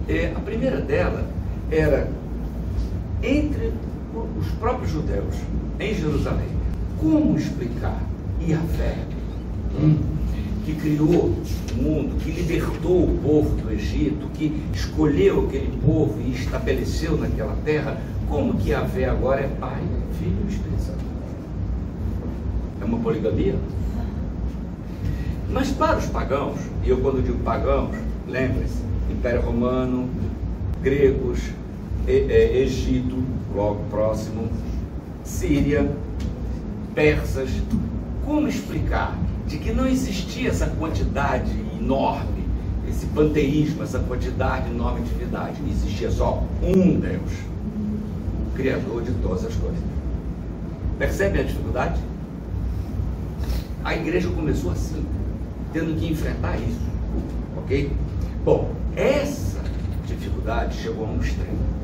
dificuldades. A primeira dela era entre os próprios judeus em Jerusalém. Como explicar Yahvé, que criou o mundo, que libertou o povo do Egito, que escolheu aquele povo e estabeleceu naquela terra, como que Yahvé agora é Pai, Filho e Espírito Santo? É uma poligamia? Mas para os pagãos, e eu quando digo pagãos, lembre-se, Império Romano, gregos, Egito, logo próximo, Síria, persas, como explicar de que não existia essa quantidade enorme, esse panteísmo, essa quantidade enorme de divindade? Existia só um Deus, o Criador de todas as coisas. Percebe a dificuldade? A igreja começou assim, tendo que enfrentar isso, ok? Bom, essa dificuldade chegou a um extremo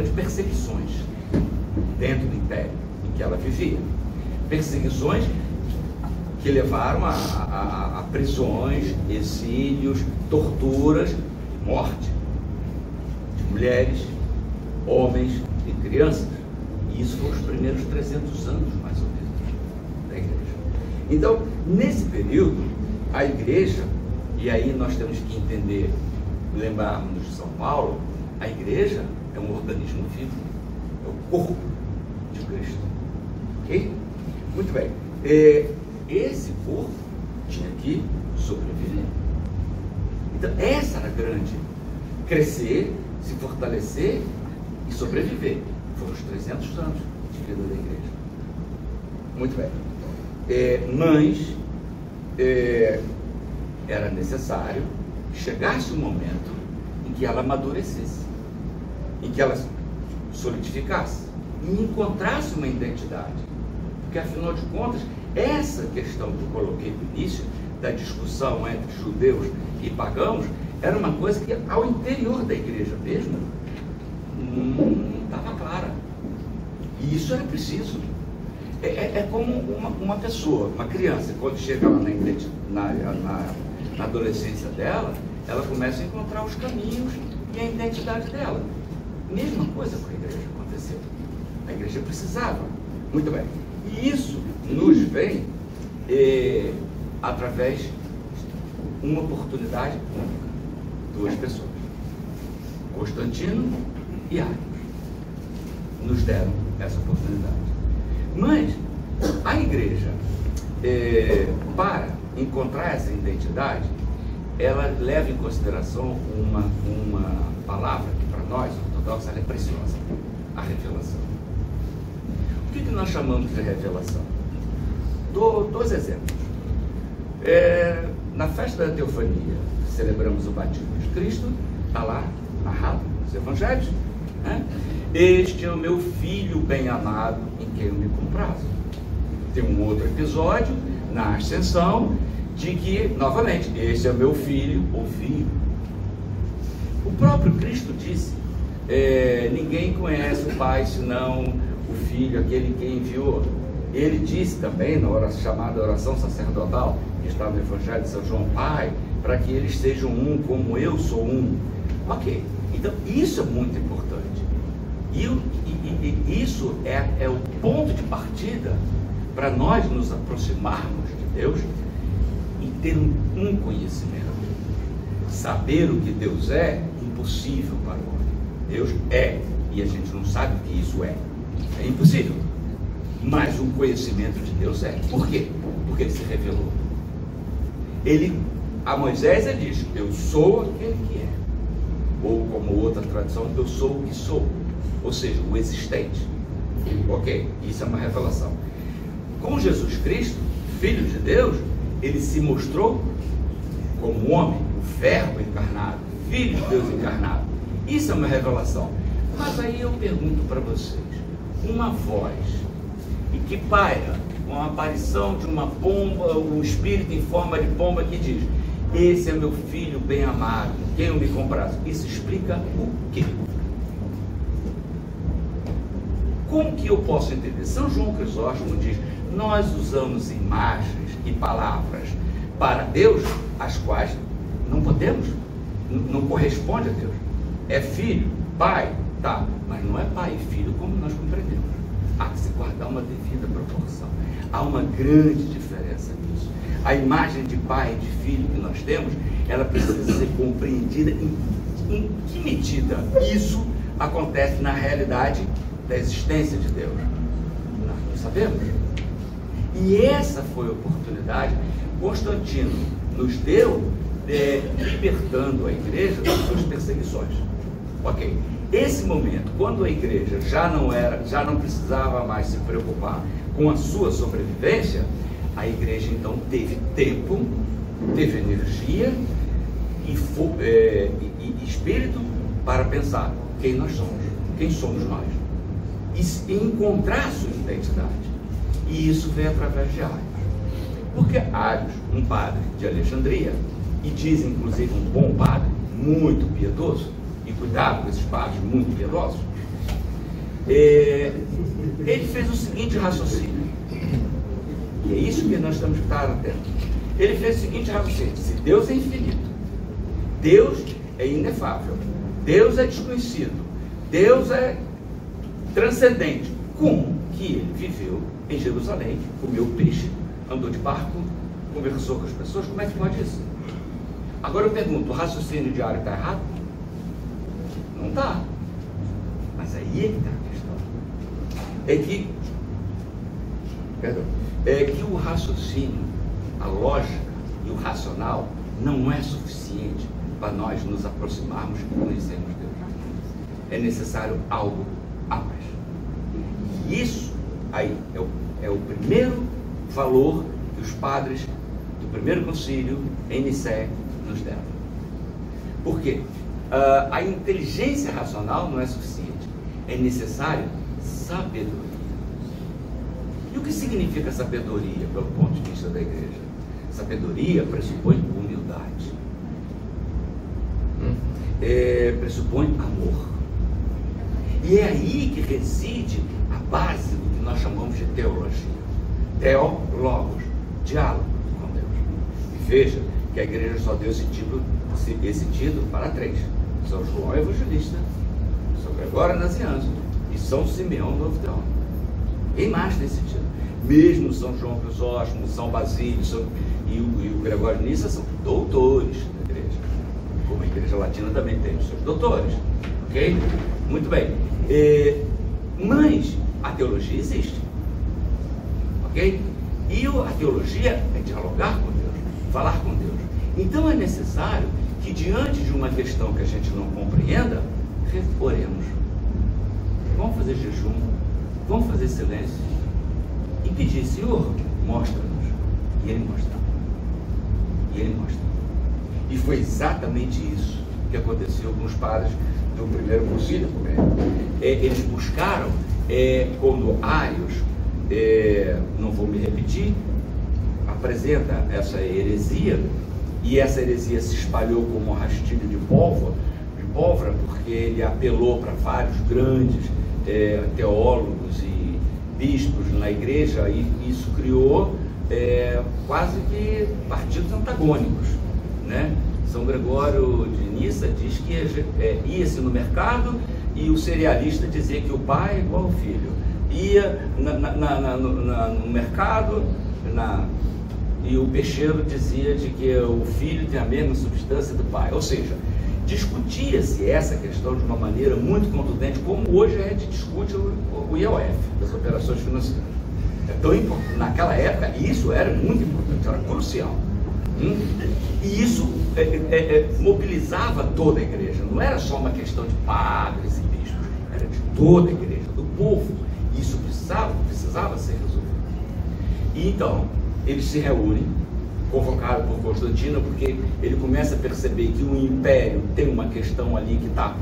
de perseguições dentro do império em que ela vivia. Perseguições que levaram a prisões, exílios, torturas, morte de mulheres, homens e crianças. E isso foi os primeiros 300 anos, mais ou menos, da igreja. Então, nesse período, a igreja, e aí nós temos que entender, lembrarmos de São Paulo, a igreja é um organismo vivo, é o corpo de Cristo. Ok? Muito bem. Esse corpo tinha que sobreviver. Então, essa era a grande. Crescer, se fortalecer e sobreviver. Foram os 300 anos de vida da igreja. Muito bem. Mas era necessário que chegasse um momento em que ela amadurecesse, em que ela solidificasse, e encontrasse uma identidade. Porque, afinal de contas, essa questão que eu coloquei no início, da discussão entre judeus e pagãos, era uma coisa que, ao interior da igreja mesmo, não estava clara. E isso era preciso. É como uma pessoa, uma criança, quando chega lá na adolescência dela, ela começa a encontrar os caminhos e a identidade dela. Mesma coisa com a igreja aconteceu. A igreja precisava. Muito bem. E isso nos vem através de uma oportunidade única. Duas pessoas, Constantino e Arius, nos deram essa oportunidade. Mas a igreja, para encontrar essa identidade, ela leva em consideração uma palavra que para nós, ortodoxos, ela é preciosa: a revelação. O que nós chamamos de revelação? Dois exemplos. Na festa da Teofania, celebramos o batismo de Cristo, está lá narrado nos Evangelhos, né? Este é o meu filho bem-amado, em quem eu me comprazo. Tem um outro episódio na Ascensão, de que, novamente, esse é o meu filho, ouvi. O próprio Cristo disse: ninguém conhece o Pai senão o Filho, aquele que enviou. Ele disse também, na chamada oração sacerdotal, que está no Evangelho de São João: Pai, para que eles sejam um como eu sou um. Ok, então isso é muito importante. E isso é o ponto de partida para nós nos aproximarmos de Deus e ter um conhecimento. Saber o que Deus é impossível para o homem. Deus é e a gente não sabe o que isso é. É impossível. Mas o conhecimento de Deus é. Por quê? Porque ele se revelou. A Moisés ele diz: eu sou aquele que é. Ou como outra tradução, eu sou o que sou. Ou seja, o existente. Ok, isso é uma revelação. Com Jesus Cristo, Filho de Deus, ele se mostrou como homem, o Verbo encarnado, Filho de Deus encarnado. Isso é uma revelação. Mas aí eu pergunto para vocês, uma voz e que paira, uma aparição de uma pomba, um espírito em forma de pomba que diz: esse é meu filho bem amado, quem eu me comprazo. Isso explica o quê? Como que eu posso entender? São João Crisóstomo diz: nós usamos imagens e palavras para Deus, as quais não podemos, não corresponde a Deus. É filho, pai, tá, mas não é pai e filho como nós compreendemos. Há que se guardar uma devida proporção. Há uma grande diferença nisso. A imagem de pai e de filho que nós temos, ela precisa ser compreendida em que medida isso acontece na realidade da existência de Deus. Nós não sabemos. E essa foi a oportunidade que Constantino nos deu, libertando a igreja das suas perseguições. Ok. Esse momento, quando a igreja já não precisava mais se preocupar com a sua sobrevivência, a igreja então teve tempo, teve energia e espírito para pensar quem nós somos, quem somos nós, e encontrar a sua identidade. E isso veio através de Arius. Porque Arius, um padre de Alexandria, e diz inclusive um bom padre, muito piedoso, e cuidado com esses padres muito piedosos, ele fez o seguinte raciocínio, e é isso que nós temos que estar atentos. Ele fez o seguinte raciocínio: se Deus é infinito, Deus é inefável, Deus é desconhecido, Deus é transcendente, como que ele viveu em Jerusalém, comeu peixe, andou de barco, conversou com as pessoas? Como é que pode isso? Agora eu pergunto, o raciocínio de Arius está errado? Não está. Mas aí é que está a questão. É que o raciocínio, a lógica e o racional não é suficiente para nós nos aproximarmos e conhecermos Deus. É necessário algo a mais. E isso aí é o primeiro valor que os padres do primeiro concílio em Nicéia nos deram. Por quê? A inteligência racional não é suficiente. É necessário sabedoria. E o que significa sabedoria pelo ponto de vista da igreja? Sabedoria pressupõe humildade. Pressupõe amor. E é aí que reside a base do que nós chamamos de teologia. Teólogos, diálogo com Deus. E veja que a igreja só deu esse título para três: São João Evangelista, São Gregório Nazianzo e São Simeão Novo Teólogo. Quem mais tem esse título? Mesmo São João Crisóstomo, São Basílio e o Gregório Nissa são doutores da igreja, como a igreja latina também tem os seus doutores. Ok? Muito bem. Mas a teologia existe. Ok? E a teologia é dialogar com Deus, falar com Deus. Então é necessário que, diante de uma questão que a gente não compreenda, oremos. Vamos fazer jejum, vamos fazer silêncio e pedir: Senhor, mostra-nos. E Ele mostra. E Ele mostra. E foi exatamente isso que aconteceu com os padres do primeiro concílio. Eles buscaram, quando Arius, não vou me repetir, apresenta essa heresia, e essa heresia se espalhou como um rastilho de pólvora, porque ele apelou para vários grandes teólogos e bispos na igreja, e isso criou quase que partidos antagônicos, né? São Gregório de Nissa diz que ia-se no mercado e o cerealista dizia que o pai é igual ao filho. Ia no mercado e o peixeiro dizia de que o filho tem a mesma substância do pai. Ou seja, discutia-se essa questão de uma maneira muito contundente, como hoje a gente discute o IOF, das operações financeiras. É tão importante. Naquela época, isso era muito importante, era crucial. E isso mobilizava toda a igreja. Não era só uma questão de padres e bispos, era de toda a igreja, do povo. Isso precisava ser resolvido. E então, eles se reúnem, convocado por Constantino, porque ele começa a perceber que o império tem uma questão ali que está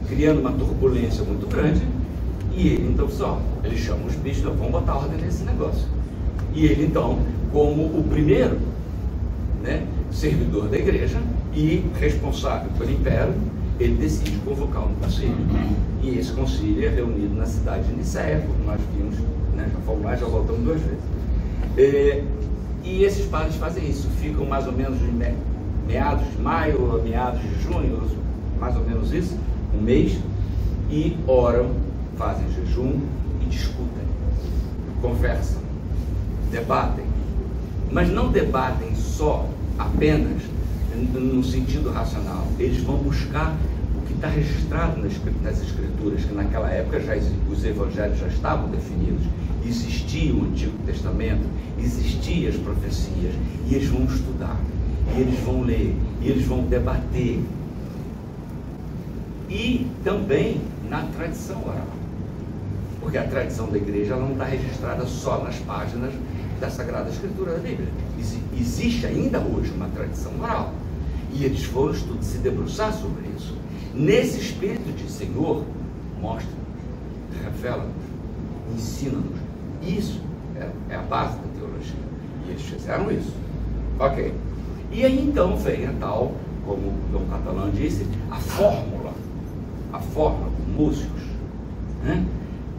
criando uma turbulência muito grande, e ele então ele chama os bispos, vamos botar ordem nesse negócio. E ele então, como o primeiro, né, servidor da igreja e responsável pelo império, ele decide convocar um concílio. E esse concílio é reunido na cidade de Nicéia, como nós vimos, né, já fomos lá, já voltamos 2 vezes. E esses padres fazem isso, ficam mais ou menos de meados de maio, meados de junho, mais ou menos isso, um mês, e oram, fazem jejum e discutem, conversam, debatem, mas não debatem só apenas no sentido racional. Eles vão buscar o que está registrado nas escrituras, que naquela época os evangelhos já estavam definidos, existia o Antigo Testamento, existiam as profecias, e eles vão estudar, e eles vão ler, e eles vão debater, e também na tradição oral, porque a tradição da igreja ela não está registrada só nas páginas da Sagrada Escritura da Bíblia. Existe ainda hoje uma tradição oral, e eles foram se debruçar sobre isso. Nesse espírito de Senhor, mostra-nos, revela-nos, ensina-nos. Isso é a base da teologia. E eles fizeram isso. Ok. E aí então vem a tal, como Dom Catalã disse, a fórmula do Múcius, né?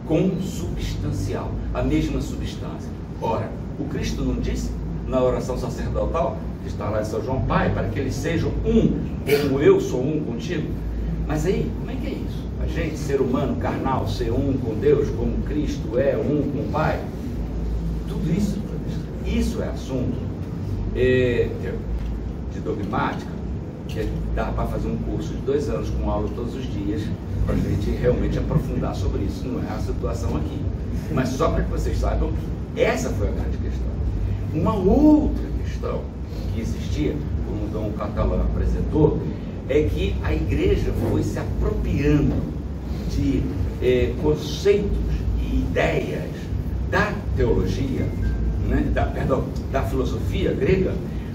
Consubstancial, a mesma substância. Ora, o Cristo não disse na oração sacerdotal, que está lá em São João, Pai, para que eles sejam um, como eu sou um contigo. Mas aí, como é que é isso? A gente, ser humano, carnal, ser um com Deus, como Cristo é um com o Pai. Tudo isso é assunto de dogmática, que dá para fazer um curso de 2 anos com aula todos os dias, para a gente realmente aprofundar sobre isso. Não é a situação aqui. Mas só para que vocês saibam que essa foi a grande questão. Uma outra questão que existia, como o Dom Catalã apresentou, é que a igreja foi se apropriando de conceitos e ideias da teologia, né, da filosofia grega,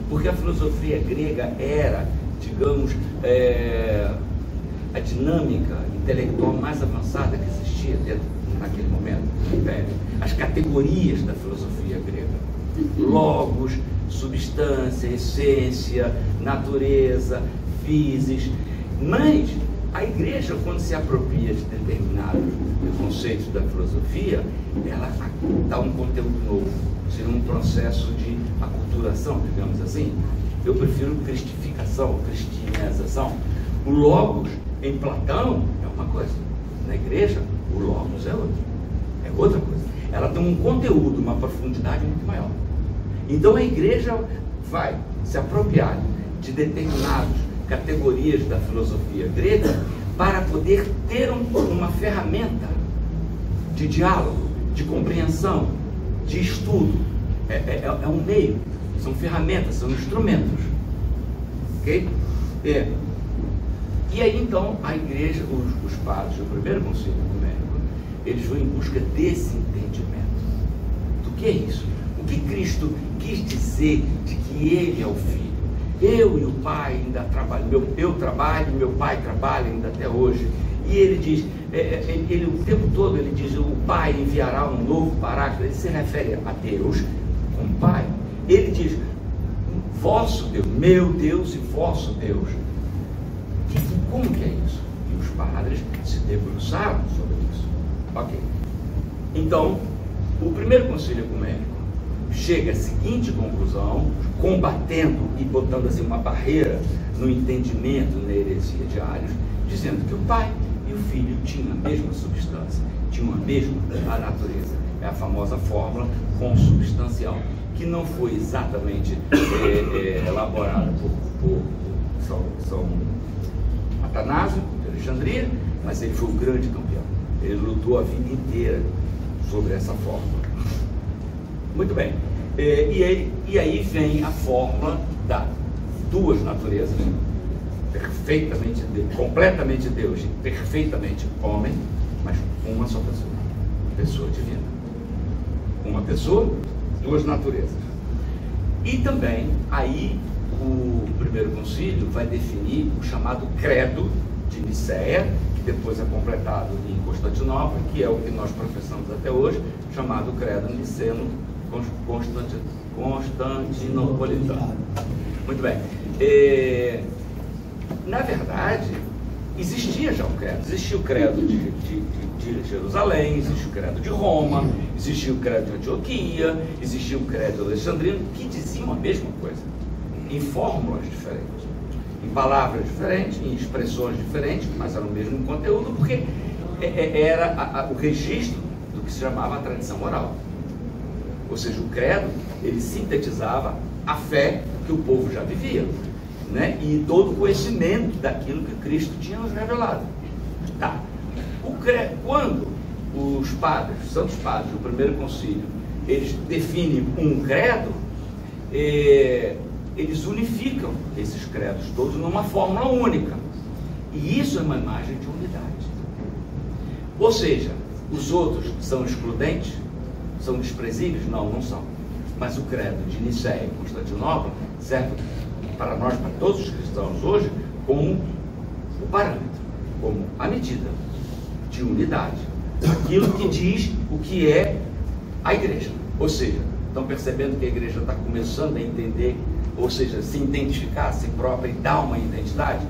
porque a filosofia grega era, digamos, a dinâmica intelectual mais avançada que existia naquele momento no Império. As categorias da filosofia grega: logos, substância, essência, natureza, physis. Mas a igreja, quando se apropria de determinados conceitos da filosofia, ela dá um conteúdo novo, seria um processo de aculturação, digamos assim. Eu prefiro cristificação, cristianização. O logos em Platão é uma coisa, na igreja o logos é outra coisa. Ela tem um conteúdo, uma profundidade muito maior. Então a igreja vai se apropriar de determinadas categorias da filosofia grega para poder ter uma ferramenta de diálogo, de compreensão, de estudo. É um meio, são ferramentas, são instrumentos. Ok? E aí então a igreja, os padres do primeiro concílio ecumênico, eles vão em busca desse entendimento. Do que é isso? O que Cristo quis dizer de que Ele é o Filho? Eu e o Pai ainda trabalham, eu trabalho, meu Pai trabalha ainda até hoje. E ele diz, ele o tempo todo ele diz, o Pai enviará um novo Paráclito. Ele se refere a Deus como Pai. Ele diz, vosso Deus, meu Deus e vosso Deus. Como que é isso? E os padres se debruçaram sobre isso. Ok. Então, o primeiro concílio ecumênico chega à seguinte conclusão, combatendo e botando assim uma barreira no entendimento, na heresia de Arius, dizendo que o Pai e o Filho tinham a mesma substância, tinham a mesma natureza. É a famosa fórmula consubstancial, que não foi exatamente elaborada por São Atanásio, de Alexandria, mas ele foi um grande campeão. Ele lutou a vida inteira sobre essa fórmula. Muito bem. E aí vem a fórmula das duas naturezas, perfeitamente Deus, completamente Deus e perfeitamente homem, mas uma só pessoa, pessoa divina. Uma pessoa, duas naturezas. E também aí o primeiro concílio vai definir o chamado credo de Nicéia, que depois é completado em Constantinopla, que é o que nós professamos até hoje, chamado credo niceno constantinopolitano. Muito bem. Na verdade, existia já o credo. Existia o credo de Jerusalém, existia o credo de Roma, existia o credo de Antioquia, existia o credo alexandrino, que diziam a mesma coisa, em fórmulas diferentes, em palavras diferentes, em expressões diferentes, mas era o mesmo conteúdo, porque era o registro do que se chamava a tradição oral. Ou seja, o credo, ele sintetizava a fé que o povo já vivia, né? E todo o conhecimento daquilo que Cristo tinha nos revelado. Tá. Quando os padres, os santos padres do primeiro concílio, eles definem um credo, eles unificam esses credos todos numa fórmula única. E isso é uma imagem de unidade. Ou seja, os outros são excludentes? São desprezíveis? Não, não são. Mas o credo de Nicéia e Constantinopla serve para nós, para todos os cristãos hoje, como o parâmetro, como a medida de unidade. Aquilo que diz o que é a igreja. Ou seja, estão percebendo que a igreja está começando a entender, ou seja, se identificar a si própria e dar uma identidade?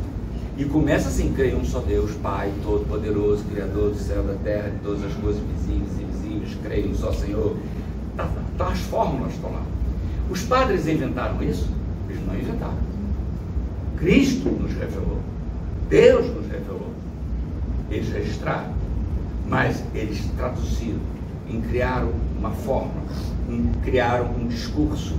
E começa assim: creio em um só Deus, Pai Todo-Poderoso, Criador do céu e da terra, de todas as coisas visíveis e invisíveis, creio em um só Senhor. As fórmulas estão lá. Os padres inventaram isso? Eles não inventaram. Cristo nos revelou. Deus nos revelou. Eles registraram. Mas eles traduziram, em criaram uma fórmula, criaram um discurso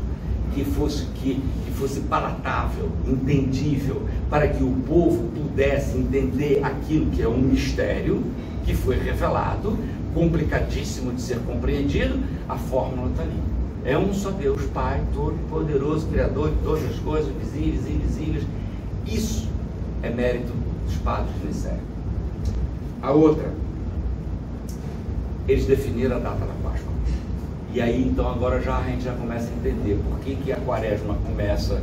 que fosse palatável, entendível, para que o povo pudesse entender aquilo que é um mistério que foi revelado, complicadíssimo de ser compreendido. A fórmula está ali. É um só Deus, Pai Todo-Poderoso, Criador de todas as coisas, visíveis e invisíveis. Isso é mérito dos padres de Nicéia. A outra, eles definiram a data da Páscoa. E aí, então, agora a gente já começa a entender por que a Quaresma começa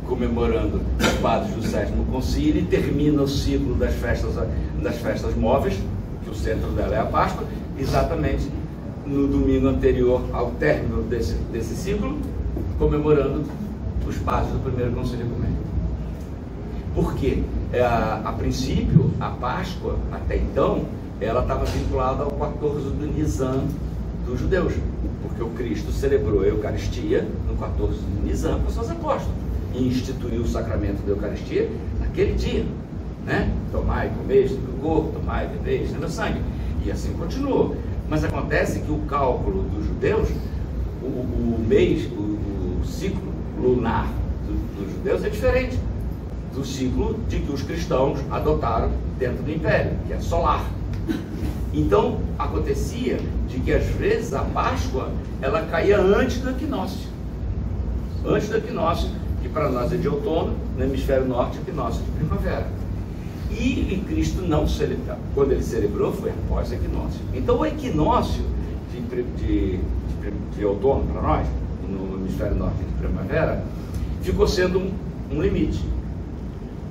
comemorando os padres do sétimo concílio e termina o ciclo das festas móveis, que o centro dela é a Páscoa, exatamente no domingo anterior ao término desse ciclo, comemorando os padres do primeiro concílio ecumênico. Por quê? A princípio, a Páscoa, até então, ela estava vinculada ao 14 do Nisan dos judeus, porque o Cristo celebrou a Eucaristia no 14 de Nisan com seus apóstolos e instituiu o sacramento da Eucaristia naquele dia, né? Tomai e comeis do meu corpo, tomai e bebeis do meu sangue, e assim continuou. Mas acontece que o cálculo dos judeus, o ciclo lunar dos judeus é diferente do ciclo de que os cristãos adotaram dentro do Império, que é solar. Então, acontecia de que às vezes a Páscoa, ela caía antes do equinócio. Antes do equinócio, que para nós é de outono, no hemisfério norte, equinócio de primavera. E Cristo não celebrou, quando ele celebrou, foi após o equinócio. Então, o equinócio de outono para nós, no hemisfério norte de primavera, ficou sendo um limite.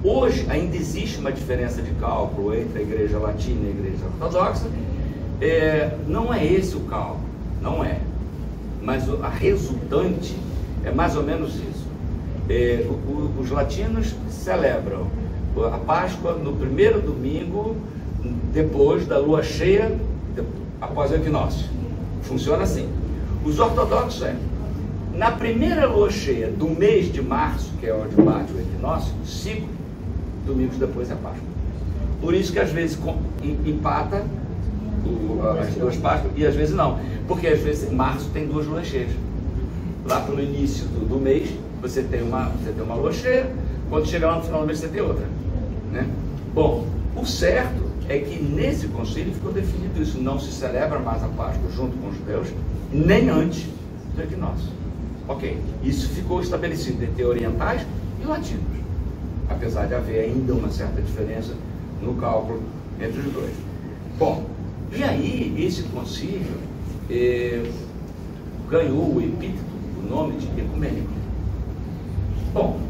Hoje ainda existe uma diferença de cálculo entre a igreja latina e a igreja ortodoxa. Não é esse o cálculo, não é. Mas a resultante é mais ou menos isso. Os latinos celebram a Páscoa no primeiro domingo depois da lua cheia, após o equinócio. Funciona assim. Os ortodoxos na primeira lua cheia do mês de março, que é onde bate o equinócio, 5 domingos depois é Páscoa. Por isso que às vezes empata as duas Páscoas e às vezes não. Porque às vezes março tem 2 luas cheias. Lá pelo início do mês você tem uma lua cheia, Quando chegar lá no final do mês, você tem outra, né? Bom, o certo é que nesse concílio ficou definido isso. Não se celebra mais a Páscoa junto com os judeus, nem antes do equinócio. Ok, isso ficou estabelecido entre orientais e latinos, apesar de haver ainda uma certa diferença no cálculo entre os dois. Bom, e aí esse concílio ganhou o epíteto, o nome de ecumênico. Bom,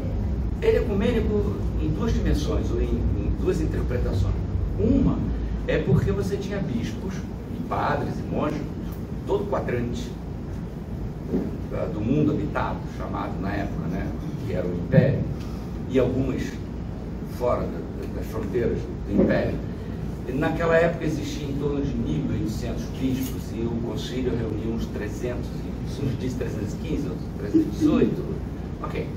ele é ecumênico em duas dimensões, ou em duas interpretações. Uma é porque você tinha bispos, e padres e monges, todo quadrante do mundo habitado, chamado na época, né, que era o Império, e algumas fora das fronteiras do Império. E naquela época existia em torno de 1.800 bispos, e o concílio reunia uns 300, uns diz 315, outros 318, ok.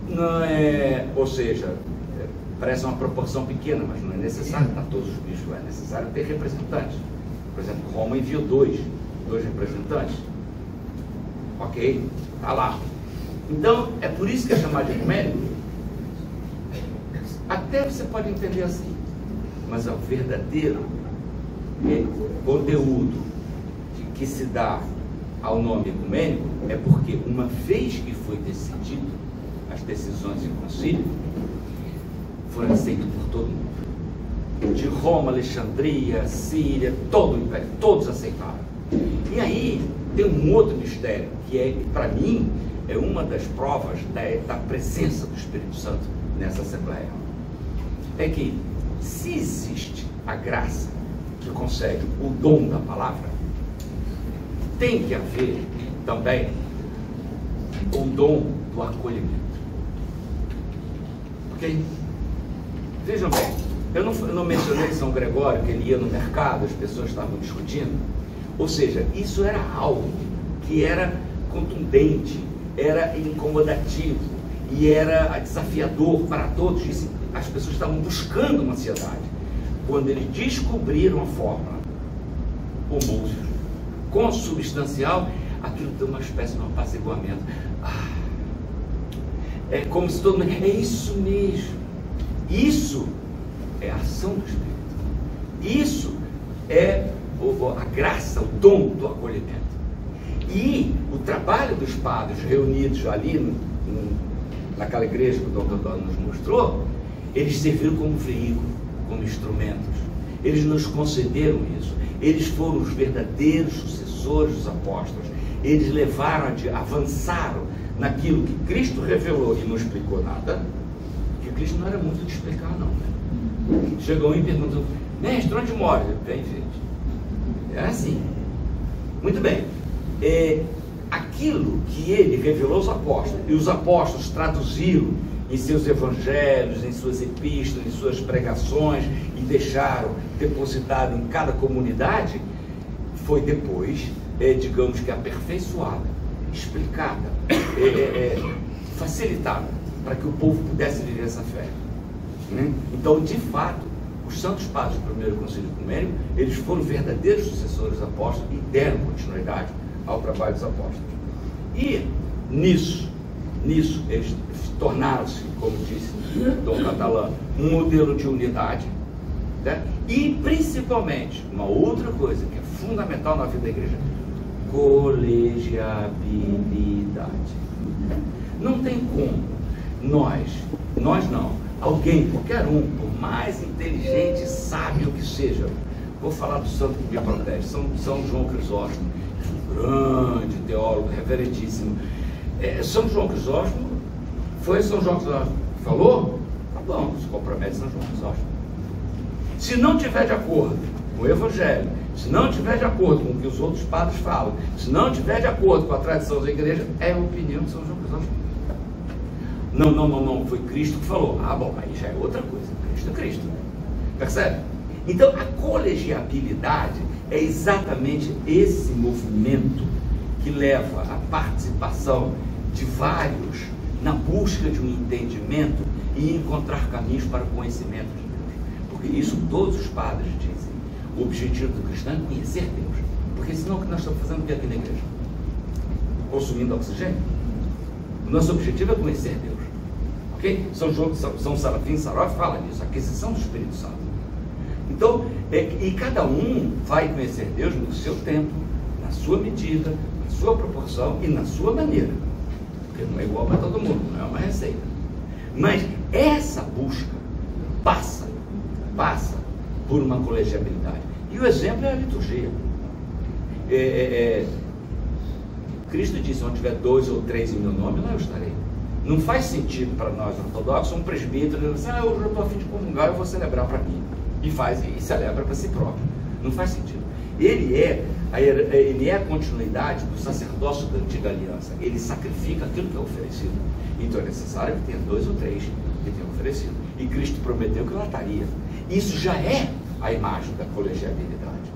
Não é, ou seja, parece uma proporção pequena, mas não é necessário estar todos os bispos, é necessário ter representantes. Por exemplo, Roma enviou dois representantes. Ok, está lá. Então, é por isso que é chamado de ecumênico. Até você pode entender assim, mas o verdadeiro conteúdo que se dá ao nome ecumênico é porque, uma vez que foi decidido, as decisões em concílio foram aceitas por todo mundo. De Roma, Alexandria, Síria, todo o Império, todos aceitaram. E aí tem um outro mistério, que para mim, é uma das provas da presença do Espírito Santo nessa Assembleia. É que, se existe a graça que consegue o dom da palavra, tem que haver também o dom do acolhimento. Ok? Vejam bem, eu não mencionei São Gregório, que ele ia no mercado, as pessoas estavam discutindo. Ou seja, isso era algo que era contundente, era incomodativo e era desafiador para todos. As pessoas estavam buscando uma ansiedade. Quando eles descobriram a fórmula homúcio consubstancial, aquilo deu uma espécie de um apaziguamento. É como se todo mundo... É isso mesmo. Isso é a ação do Espírito. Isso é a graça, o dom do acolhimento. E o trabalho dos padres reunidos ali naquela igreja que o Dom Teodoro nos mostrou, eles serviram como veículo, como instrumentos. Eles nos concederam isso. Eles foram os verdadeiros sucessores dos apóstolos. Eles levaram, avançaram naquilo que Cristo revelou e não explicou nada, que Cristo não era muito de explicar, não, né? Chegou e perguntou: mestre, onde mora? Bem, gente, é assim. Muito bem. Aquilo que ele revelou aos apóstolos, e os apóstolos traduziram em seus evangelhos, em suas epístolas, em suas pregações, e deixaram depositado em cada comunidade, foi depois, digamos que aperfeiçoada, explicada, facilitada, para que o povo pudesse viver essa fé, né? Então, de fato, os santos padres do primeiro concílio ecumênico, eles foram verdadeiros sucessores dos apóstolos e deram continuidade ao trabalho dos apóstolos. E nisso eles tornaram-se, como disse Dom Catalã, um modelo de unidade, né? E principalmente, uma outra coisa que é fundamental na vida da igreja: colegiabilidade. Não tem como nós não, alguém, qualquer um, por mais inteligente e sábio que seja, vou falar do santo que me protege, São João Crisóstomo, grande teólogo, reverendíssimo. São João Crisóstomo, foi São João Crisóstomo que falou, tá bom, se compromete São João Crisóstomo. Se não tiver de acordo com o Evangelho, se não tiver de acordo com o que os outros padres falam, se não tiver de acordo com a tradição da igreja, é a opinião de São João Crisóstomo. Não, foi Cristo que falou. Bom, aí já é outra coisa. Cristo é Cristo. Percebe? Então, a colegiabilidade é exatamente esse movimento que leva à participação de vários na busca de um entendimento e encontrar caminhos para o conhecimento de Deus. Porque isso todos os padres dizem. O objetivo do cristão é conhecer Deus. Porque senão o que nós estamos fazendo aqui na igreja? Consumindo oxigênio. O nosso objetivo é conhecer Deus. Ok? São Serafim Sarof fala nisso, aquisição do Espírito Santo. Então, e cada um vai conhecer Deus no seu tempo, na sua medida, na sua proporção e na sua maneira. Porque não é igual para todo mundo, não é uma receita. Mas essa busca passa por uma colegiabilidade. E o exemplo é a liturgia. Cristo disse, onde tiver 2 ou 3 em meu nome, lá eu estarei. Não faz sentido para nós ortodoxos um presbítero dizer, eu já estou a fim de comungar, eu vou celebrar para mim. E celebra para si próprio. Não faz sentido. Ele é a continuidade do sacerdócio da antiga aliança. Ele sacrifica aquilo que é oferecido. Então é necessário que tenha 2 ou 3 que tenham oferecido. E Cristo prometeu que lá estaria. Isso já é a imagem da colegialidade.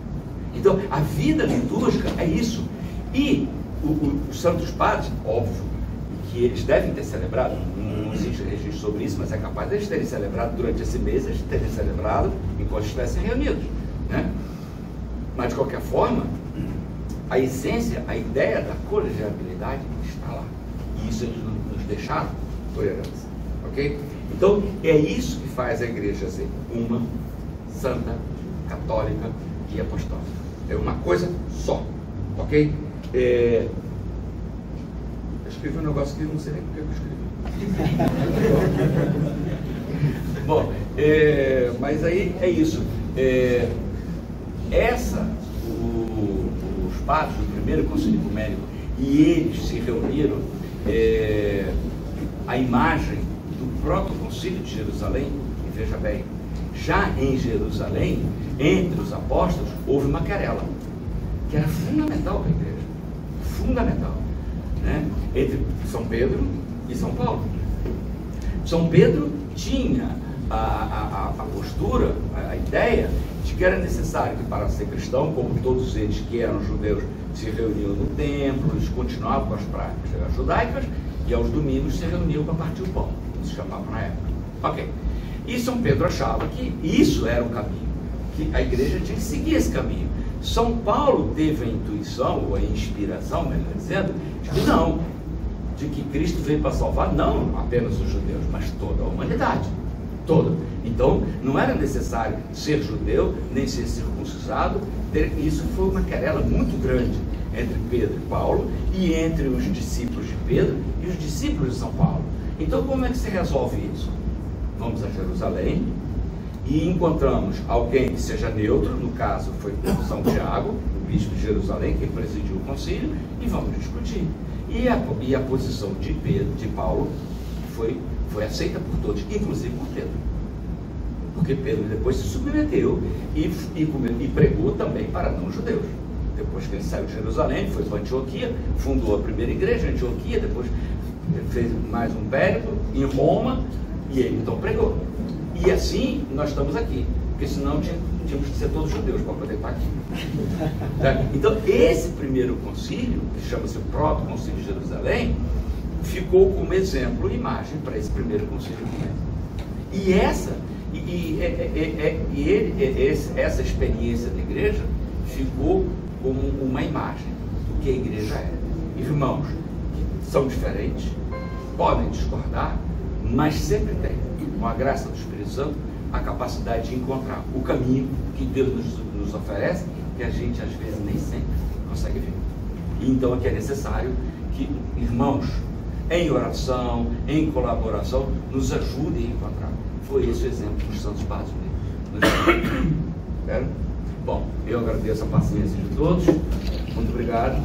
Então a vida litúrgica é isso. E os santos padres, óbvio, que eles devem ter celebrado, não existe registro sobre isso, mas é capaz de eles terem celebrado durante esse mês, eles terem celebrado enquanto estivessem reunidos, né? Mas de qualquer forma, a essência, a ideia da colegialidade está lá. E isso eles nos deixaram por herança, ok? Então é isso que faz a igreja ser uma, santa, católica e apostólica. É uma coisa só, ok? Eu escrevi um negócio que eu não sei nem porque eu escrevi. Bom, mas aí é isso. Os padres do primeiro concílio ecumênico, e eles se reuniram, a imagem do próprio concílio de Jerusalém, e veja bem, já em Jerusalém, entre os apóstolos, houve uma querela, que era fundamental para a igreja. Fundamental, né? Entre São Pedro e São Paulo. São Pedro tinha a postura, a ideia de que era necessário que, para ser cristão, como todos eles que eram judeus se reuniam no templo, eles continuavam com as práticas judaicas, e aos domingos se reuniam para partir o pão, como se chamava na época. Ok. E São Pedro achava que isso era o caminho, que a igreja tinha que seguir esse caminho. São Paulo teve a intuição, ou a inspiração, melhor dizendo, de que não, de que Cristo veio para salvar não apenas os judeus, mas toda a humanidade, toda. Então, não era necessário ser judeu, nem ser circuncisado. Isso foi uma querela muito grande entre Pedro e Paulo, e entre os discípulos de Pedro e os discípulos de São Paulo. Então, como é que se resolve isso? Vamos a Jerusalém, e encontramos alguém que seja neutro, no caso foi São Tiago, o bispo de Jerusalém, que presidiu o concílio, e vamos discutir. E a posição de Paulo foi aceita por todos, inclusive por Pedro. Porque Pedro depois se submeteu e pregou também para não-judeus. Depois que ele saiu de Jerusalém, foi para Antioquia, fundou a primeira igreja em Antioquia, depois fez mais um périplo em Roma, e ele então pregou. E assim nós estamos aqui, porque senão tínhamos que ser todos judeus para poder estar aqui. Então esse primeiro concílio, que chama-se o Proto-Concílio de Jerusalém, ficou como exemplo e imagem para esse primeiro concílio ecumênico. E essa experiência da igreja ficou como uma imagem do que a igreja é. Irmãos que são diferentes, podem discordar, mas sempre tem, com a graça do Espírito Santo, a capacidade de encontrar o caminho que Deus nos oferece, que a gente às vezes nem sempre consegue ver. E então aqui é necessário que irmãos, em oração, em colaboração, nos ajudem a encontrar. Foi esse o exemplo dos santos padres. Bom, eu agradeço a paciência de todos. Muito obrigado.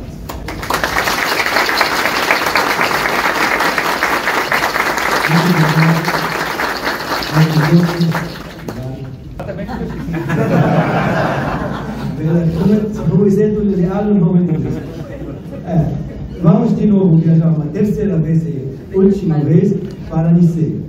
O exemplo real não é isso. Vamos de novo viajar uma terceira vez e última vez para Nicéia.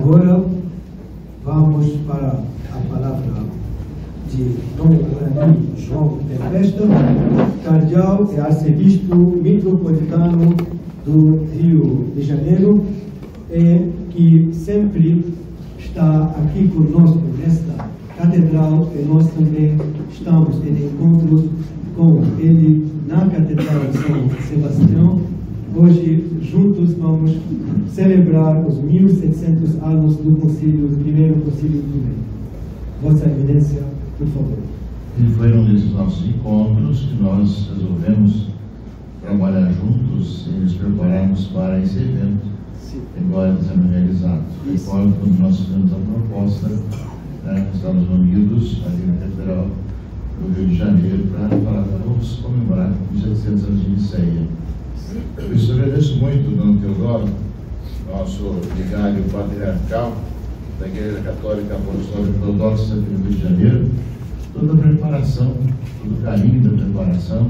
Agora vamos para a palavra de Dom Guarani João Tempesta, cardeal e arcebispo metropolitano do Rio de Janeiro, que sempre está aqui conosco nesta catedral, e nós também estamos em encontros com ele na Catedral de São Sebastião. Hoje, juntos, vamos celebrar os 1700 anos do primeiro Concílio Ecumênico. Vossa Eminência, por favor. E foi um desses nossos encontros que nós resolvemos trabalhar juntos e nos prepararmos para esse evento que agora está sendo realizado. Recordo quando nós fizemos a proposta, estamos unidos ali na Catedral do Rio de Janeiro para falar que vamos comemorar 1700 anos de Nicéia. Por isso eu agradeço muito, Dom Teodoro, nosso vigário patriarcal da Igreja Católica Apostólica Ortodoxa do Rio de Janeiro, toda a preparação, todo o carinho da preparação,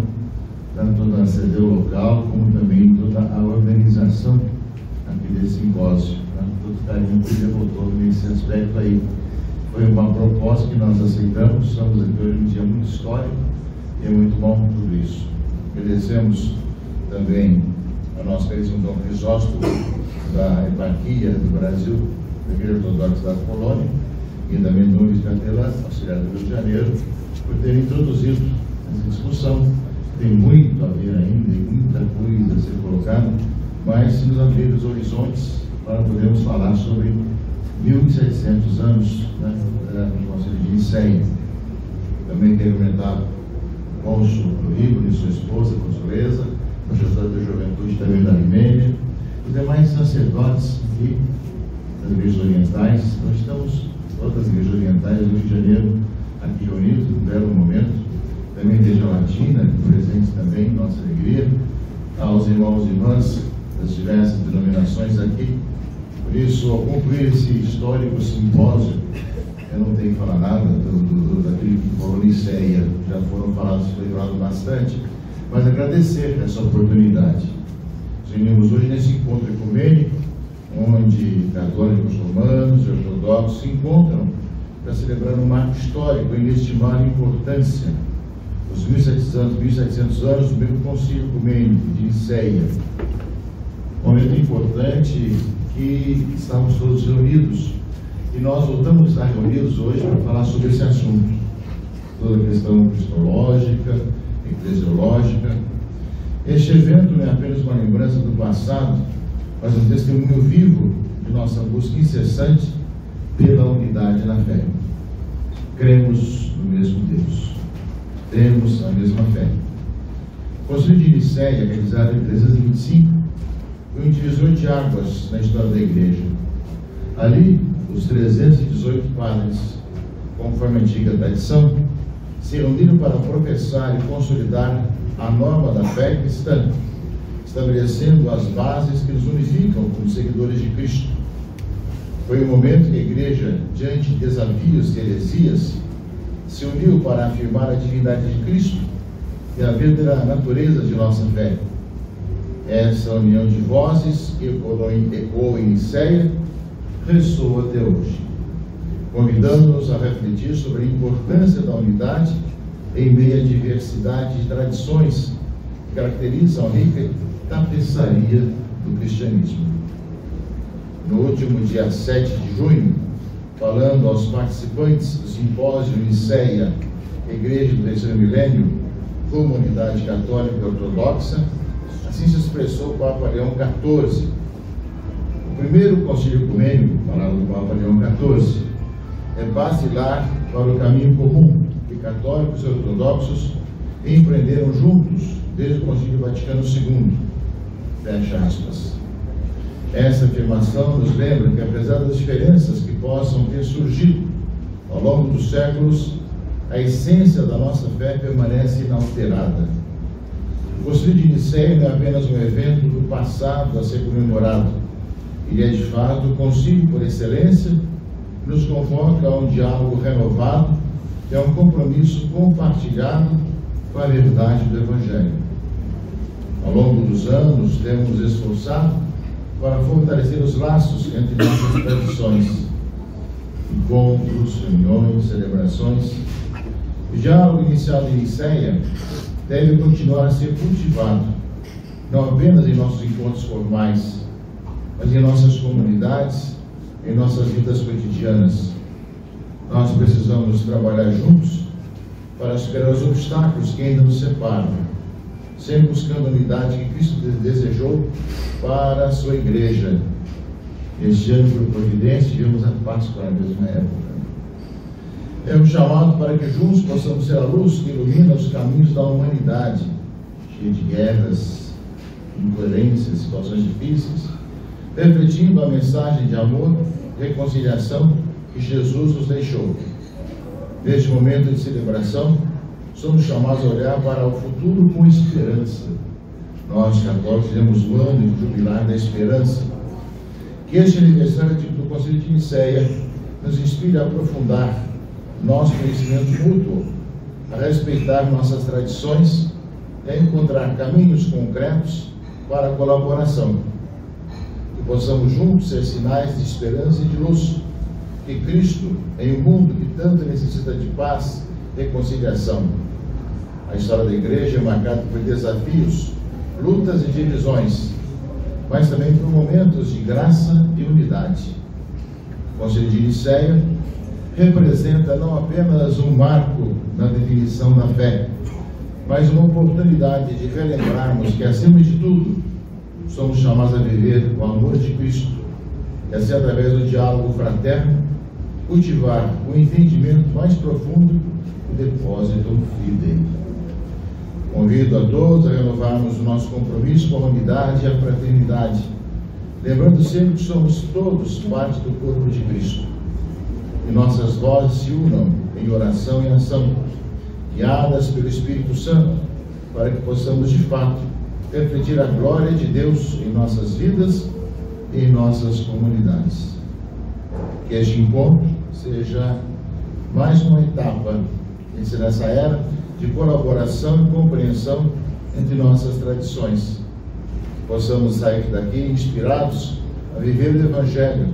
tanto da sede local, como também toda a organização aqui desse simpósio. Todo o carinho que ele devotou nesse aspecto aí. Foi uma proposta que nós aceitamos, estamos aqui hoje um dia muito histórico e é muito bom tudo isso. Agradecemos também ao nosso caríssimo Dom Crisóstomo, da Eparquia do Brasil, da Igreja Ortodoxa da Polônia, e também do Luiz Catela, auxiliar do Rio de Janeiro, por ter introduzido essa discussão. Tem muito a ver ainda, e muita coisa a ser colocada, mas nos abrir os horizontes para podermos falar sobre 1700 anos do Concílio de Nicéia. Também tem comentado o cônsul do Rio e sua esposa, Consuleza, o gestor da juventude também da Armênia, os demais sacerdotes aqui das igrejas orientais. Nós estamos, todas as igrejas orientais do Rio de Janeiro, aqui reunidos num belo momento. Também a Igreja Latina, presente também, nossa alegria, aos irmãos e irmãs das diversas denominações aqui. Por isso, ao concluir esse histórico simpósio, eu não tenho que falar nada daquilo que falou Nicéia, já foi falado bastante, mas agradecer essa oportunidade. Nos reunimos hoje nesse encontro ecumênico, onde católicos romanos e ortodoxos se encontram para celebrar um marco histórico e inestimável importância, os 1700 anos do primeiro Concílio Ecumênico de Nicéia. Um momento importante que estamos todos reunidos, e nós voltamos a estar reunidos hoje para falar sobre esse assunto, toda a questão cristológica, eclesiológica. Este evento não é apenas uma lembrança do passado, mas um testemunho vivo de nossa busca incessante pela unidade na fé. Cremos no mesmo Deus, temos a mesma fé. O Concílio de Nicéia, realizado em 325, foi um divisor de águas na história da Igreja. Ali, os 318 padres, conforme a antiga tradição, se reuniram para professar e consolidar a norma da fé cristã, estabelecendo as bases que nos unificam como seguidores de Cristo. Foi um momento que a Igreja, diante de desafios e heresias, se uniu para afirmar a divindade de Cristo e a verdadeira natureza de nossa fé. Essa união de vozes que ecoou em Nicéia ressoa até hoje, convidando-nos a refletir sobre a importância da unidade em meio à diversidade de tradições que caracterizam a rica tapeçaria do cristianismo. No último dia 7 de junho, falando aos participantes do simpósio Nicéia, Igreja do Terceiro Milênio, como unidade católica e ortodoxa, assim se expressou o Papa Leão XIV. O primeiro concílio ecumênico, falado do Papa Leão XIV, é basilar para o caminho comum que católicos e ortodoxos empreenderam juntos desde o Concílio Vaticano II. Fecha aspas. Essa afirmação nos lembra que, apesar das diferenças que possam ter surgido ao longo dos séculos, a essência da nossa fé permanece inalterada. O Concílio de Nicéia não é apenas um evento do passado a ser comemorado. Ele é, de fato, o concílio por excelência, que nos convoca a um diálogo renovado, que é um compromisso compartilhado com a verdade do Evangelho. Ao longo dos anos, temos esforçado para fortalecer os laços entre nossas tradições, encontros, reuniões, celebrações. O diálogo iniciado em Niceia deve continuar a ser cultivado, não apenas em nossos encontros formais, mas em nossas comunidades, em nossas vidas cotidianas. Nós precisamos trabalhar juntos para superar os obstáculos que ainda nos separam, sempre buscando a unidade que Cristo desejou para a sua igreja. Este ano, por providência, tivemos a Páscoa na mesma época. É um chamado para que juntos possamos ser a luz que ilumina os caminhos da humanidade, cheia de guerras, incoerências, situações difíceis, refletindo a mensagem de amor e reconciliação que Jesus nos deixou. Neste momento de celebração, somos chamados a olhar para o futuro com esperança. Nós, católicos, temos o ano de jubilar da esperança. Que este aniversário do Concílio de Niceia nos inspire a aprofundar nosso conhecimento mútuo, a respeitar nossas tradições e a encontrar caminhos concretos para a colaboração. Que possamos juntos ser sinais de esperança e de luz, que Cristo, em um mundo que tanto necessita de paz e reconciliação. A história da igreja é marcada por desafios, lutas e divisões, mas também por momentos de graça e unidade. O Concílio de Niceia representa não apenas um marco na definição da fé, mas uma oportunidade de relembrarmos que, acima de tudo, somos chamados a viver o amor de Cristo, e assim, através do diálogo fraterno, cultivar o entendimento mais profundo do depósito fidei. Convido a todos a renovarmos o nosso compromisso com a unidade e a fraternidade, lembrando sempre que somos todos parte do corpo de Cristo. Que nossas vozes se unam em oração e ação, guiadas pelo Espírito Santo, para que possamos, de fato, refletir a glória de Deus em nossas vidas e em nossas comunidades. Que este encontro seja mais uma etapa nessa era de colaboração e compreensão entre nossas tradições. Possamos sair daqui inspirados a viver o Evangelho,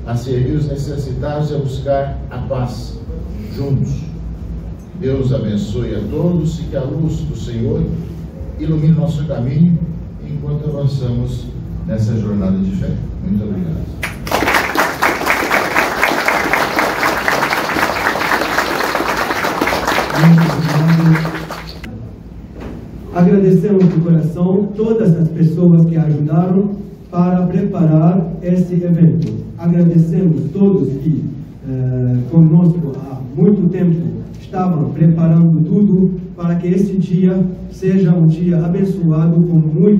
a servir os necessitados e a buscar a paz juntos. Deus abençoe a todos e que a luz do Senhor ilumine nosso caminho enquanto avançamos nessa jornada de fé. Muito obrigado. Agradecemos de coração todas as pessoas que ajudaram para preparar esse evento. Agradecemos todos que conosco há muito tempo estavam preparando tudo para que esse dia seja um dia abençoado,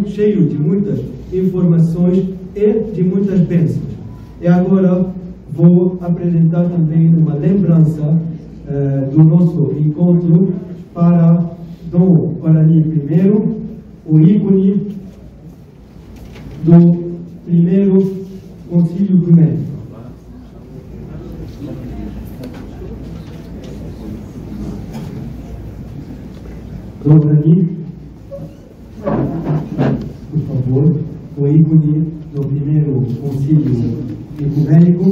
cheio de muitas informações e de muitas bênçãos. E agora vou apresentar também uma lembrança do nosso encontro para Dom Guarani I, o ícone do primeiro Concílio Ecumênico. Dom Guarani, por favor, o ícone do primeiro Concílio Ecumênico.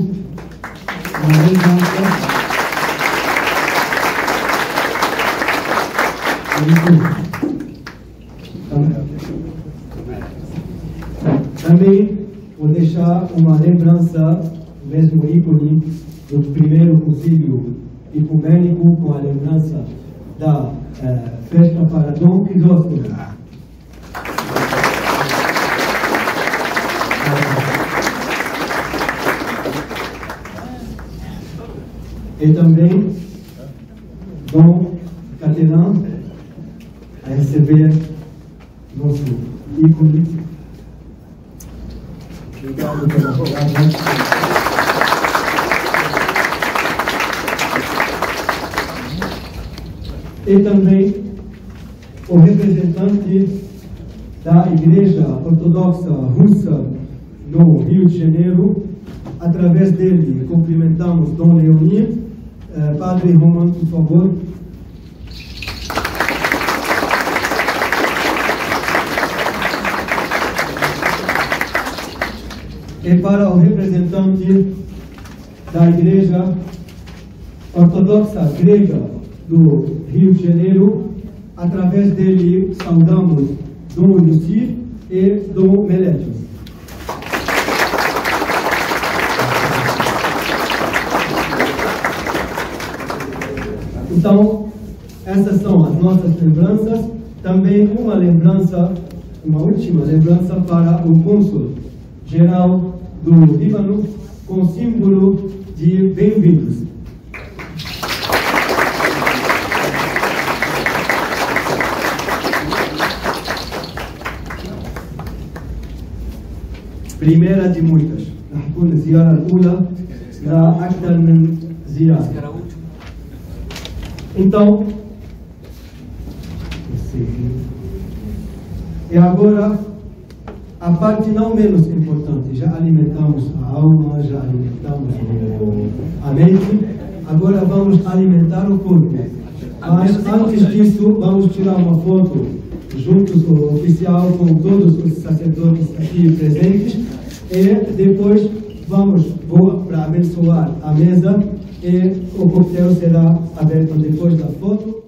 Uma lembrança. Também vou deixar uma lembrança, o mesmo ícone do primeiro Concílio Ecumênico, com a lembrança da festa para Dom Crisóstomo. E também Dom Caterã a receber nosso ícone. Obrigado pela palavra. E também o representante da Igreja Ortodoxa Russa no Rio de Janeiro. Através dele, cumprimentamos Dom Leoni. Padre Roman, por favor. é para o representante da Igreja Ortodoxa Grega do Rio de Janeiro. Através dele, saudamos Dom Luci e Dom Melétios. Então, essas são as nossas lembranças. Também uma última lembrança para o cônsul geral do Líbano, com símbolo de bem-vindos. Primeira de muitas. نحكون الزيارة الأولى لأكثر من زيارة. Então, e agora, a parte não menos importante, já alimentamos a alma, já alimentamos a mente, agora vamos alimentar o corpo. Mas antes disso, vamos tirar uma foto juntos com o oficial, com todos os sacerdotes aqui presentes, e depois vamos para abençoar a mesa e o coquetel será aberto depois da foto.